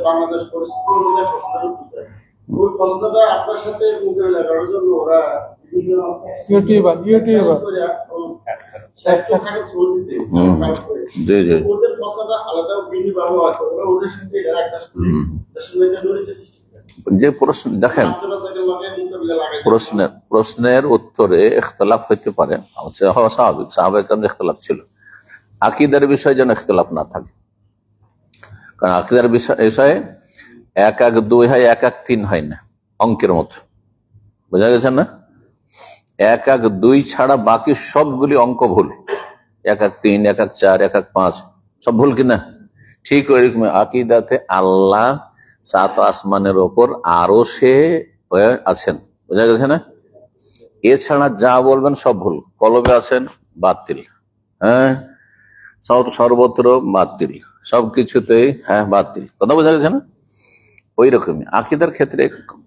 বাংলাদেশ প্রশ্নটা আপনার সাথে মোকাবিলা করার জন্য ওরা ইউটিউবার জি জি ওদের প্রশ্নটা আলাদা বিভিন্ন ব্যবহার করে ওরা ওদের সাথে যে প্রশ্ন দেখেন, প্রশ্নের উত্তরে ইখতিলাফ হইতে পারে, স্বাভাবিক, সাহাবায়ে-কেরাম ইখতিলাফ ছিল। আকীদার বিষয় যেন ইখতিলাফ না থাকে, কারণ আকীদার বিষয়ে 1 1 2 হয়, 1 1 3 হয় না, অঙ্কের মতো, বোঝা গেছে না? 1 1 2 ছাড়া বাকি সবগুলি অঙ্ক ভুল। 1 1 3, 1 1 4, 1 1 5 সব ভুল কিনা? ঠিক ওইরকম আকীদাতে আল্লাহ 7 আসমানের ওপর আরো সে আছেন, বোঝা গেছে না? এছাড়া যা বলবেন সব ভুল। কলবে আছেন বাতিল, হ্যাঁ সব সর্বত্র বাতিল, সবকিছুতেই হ্যাঁ বাতিল, কথা বোঝা গেছে না? ওই রকমই আকীদার ক্ষেত্রে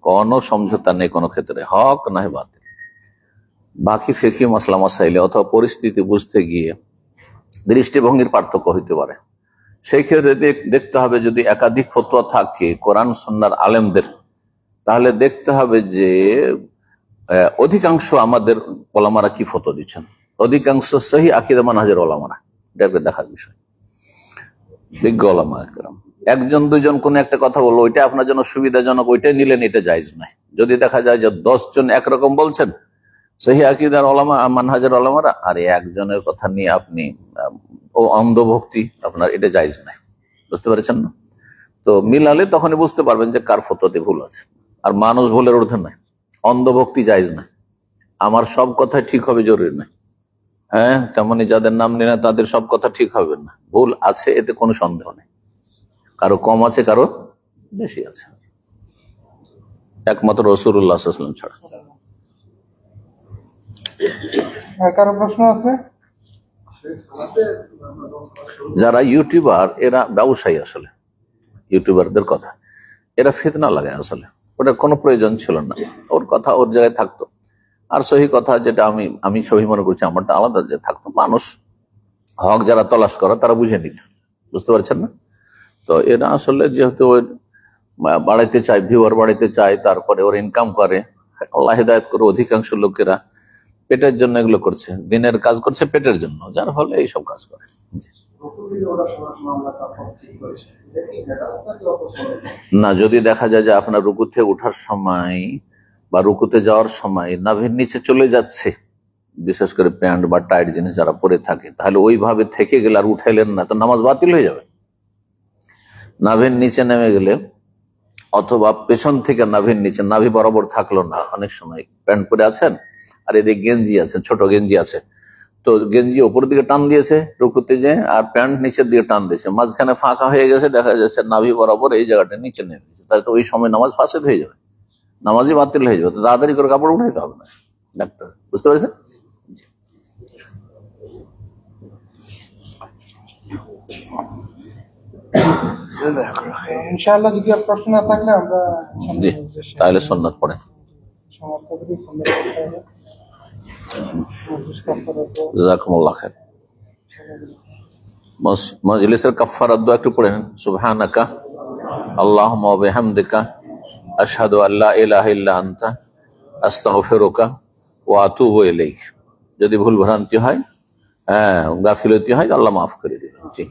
কোনো সমঝোতা নেই, কোনো ক্ষেত্রে হক না বাতিল। বাকি ফিকহি মাসলা মাসাইলে অথবা পরিস্থিতি বুঝতে গিয়ে দৃষ্টিভঙ্গির পার্থক্য হইতে পারে। সেই ক্ষেত্রে দেখতে হবে যদি একাধিক ফতোয়া থাকে কোরআন সুন্নাহর আলেমদের, তাহলে দেখতে হবে যে অধিকাংশ আমাদের ওলামারা কি ফতোয়া দিচ্ছেন, অধিকাংশ সহি আকীদা মানহাজের ওলামারা, এটাকে দেখার বিষয়। বিজ্ঞ ওলামা একরাম একজন দুজন কোন একটা কথা বললো, ওইটা আপনার জন্য সুবিধাজনক, ওইটাই নিলেন, এটা জায়েজ নাই। যদি দেখা যায় যে 10 জন একরকম বলছেন সহি আকীদার ওলামা মানহাজের ওলামারা, আর একজনের কথা নিয়ে আপনি ও অন্ধভক্তি, আপনার এটা জায়েজ নাই। বুঝতে পেরেছেন না? তো মিলালে তখনই বুঝতে পারবেন যে কার ফতোয়াতে ভুল আছে। আর মানুষ ভুলের ঊর্ধ্বে নাই, অন্ধভক্তি জায়েজ নাই। আমার সব কথা ঠিক হবে জরুরি নাই, হ্যাঁ, তেমনি যাদের নাম নিলেন তাদের সব কথা ঠিক হবে না, ভুল আছে, এতে কোনো সন্দেহ নেই। কারো কম আছে, কারো বেশি আছে, একমাত্র রাসূলুল্লাহ সাল্লাল্লাহু আলাইহি ওয়াসাল্লাম ছাড়া। আর কারো প্রশ্ন আছে? যারা ইউটিউবার এরা ব্যবসায়ী, আসলে ইউটিউবারদের কথা এরা ফিতনা লাগায়, আসলে ওটা কোনো প্রয়োজন ছিল না, ওর কথা ওর জায়গায় থাকতো। আর সহি কথা যেটা আমি সহি মনে করছি, আমারটা আলাদা যে থাকতো। মানুষ হক যারা তলাশ করে তারা বুঝে নিত, বুঝতে পারছেন না? তো এরা আসলে যেহেতু বাড়াইতে চায়, ভিউয়ার বাড়াইতে চায়, তারপরে ওর ইনকাম করে, আল্লাহ হিদায়াত করে অধিকাংশ লোকেরা পেটের জন্য এগুলো করছে, দিনের কাজ করছে পেটের জন্য, যার ফলে এইসব কাজ করে। না, যদি দেখা যায় যে আপনার রুকুতে ওঠার সময় বা রুকুতে যাওয়ার সময় নাভির নিচে চলে যাচ্ছে, বিশেষ করে প্যান্ট বা টাইট জিনিস যারা পরে থাকে, তাহলে ওইভাবে থেকে গেলে আর উঠাইলেন না, তো নামাজ বাতিল হয়ে যাবে। নাভির নিচে নেমে গেলে অথবা পেছন থেকে নাভির নিচে, নাভি বরাবর থাকলো না, অনেক সময় প্যান্ট পরে আছেন আর এদিকে গেঞ্জি আছে, ছোট গেঞ্জি আছে, তো গেঞ্জি ওপর দিকে টান দিয়েছে রুকুতে যে, আর প্যান্ট নিচের দিকে টান দিয়েছে, মাঝখানে ফাঁকা হয়ে গেছে, দেখা যাচ্ছে নাভি বরাবর এই জায়গাটা নিচে নেমে গেছে, তাহলে তো ওই সময় নামাজ ফাসেদ হয়ে যাবে, নামাজই বাতিল হয়ে যাবে। তো তাড়াতাড়ি করে কাপড় উঠাইতে হবে না, ডাক্তার, বুঝতে পেরেছেন? ইনশাআল্লাহ যদি আর প্রশ্ন না থাকলে আমরা জি, তাহলে সুন্নাত পড়েন। সমাপ্ত করি। জাযাকুমুল্লাহ খাইর। মজলিসের কাফফারাত দোয়া একটু পড়েন। সুবহানাকা আল্লাহুম্মা ওয়া বিহামদিকা আশহাদু আল্লা ইলাহা ইল্লা আনতা আস্তাগফিরুকা ওয়া আতুবু ইলাইক। যদি ভুল ভ্রান্তি হয়, গাফিলতি হয়, আল্লাহ মাফ করে দিবেন। জি।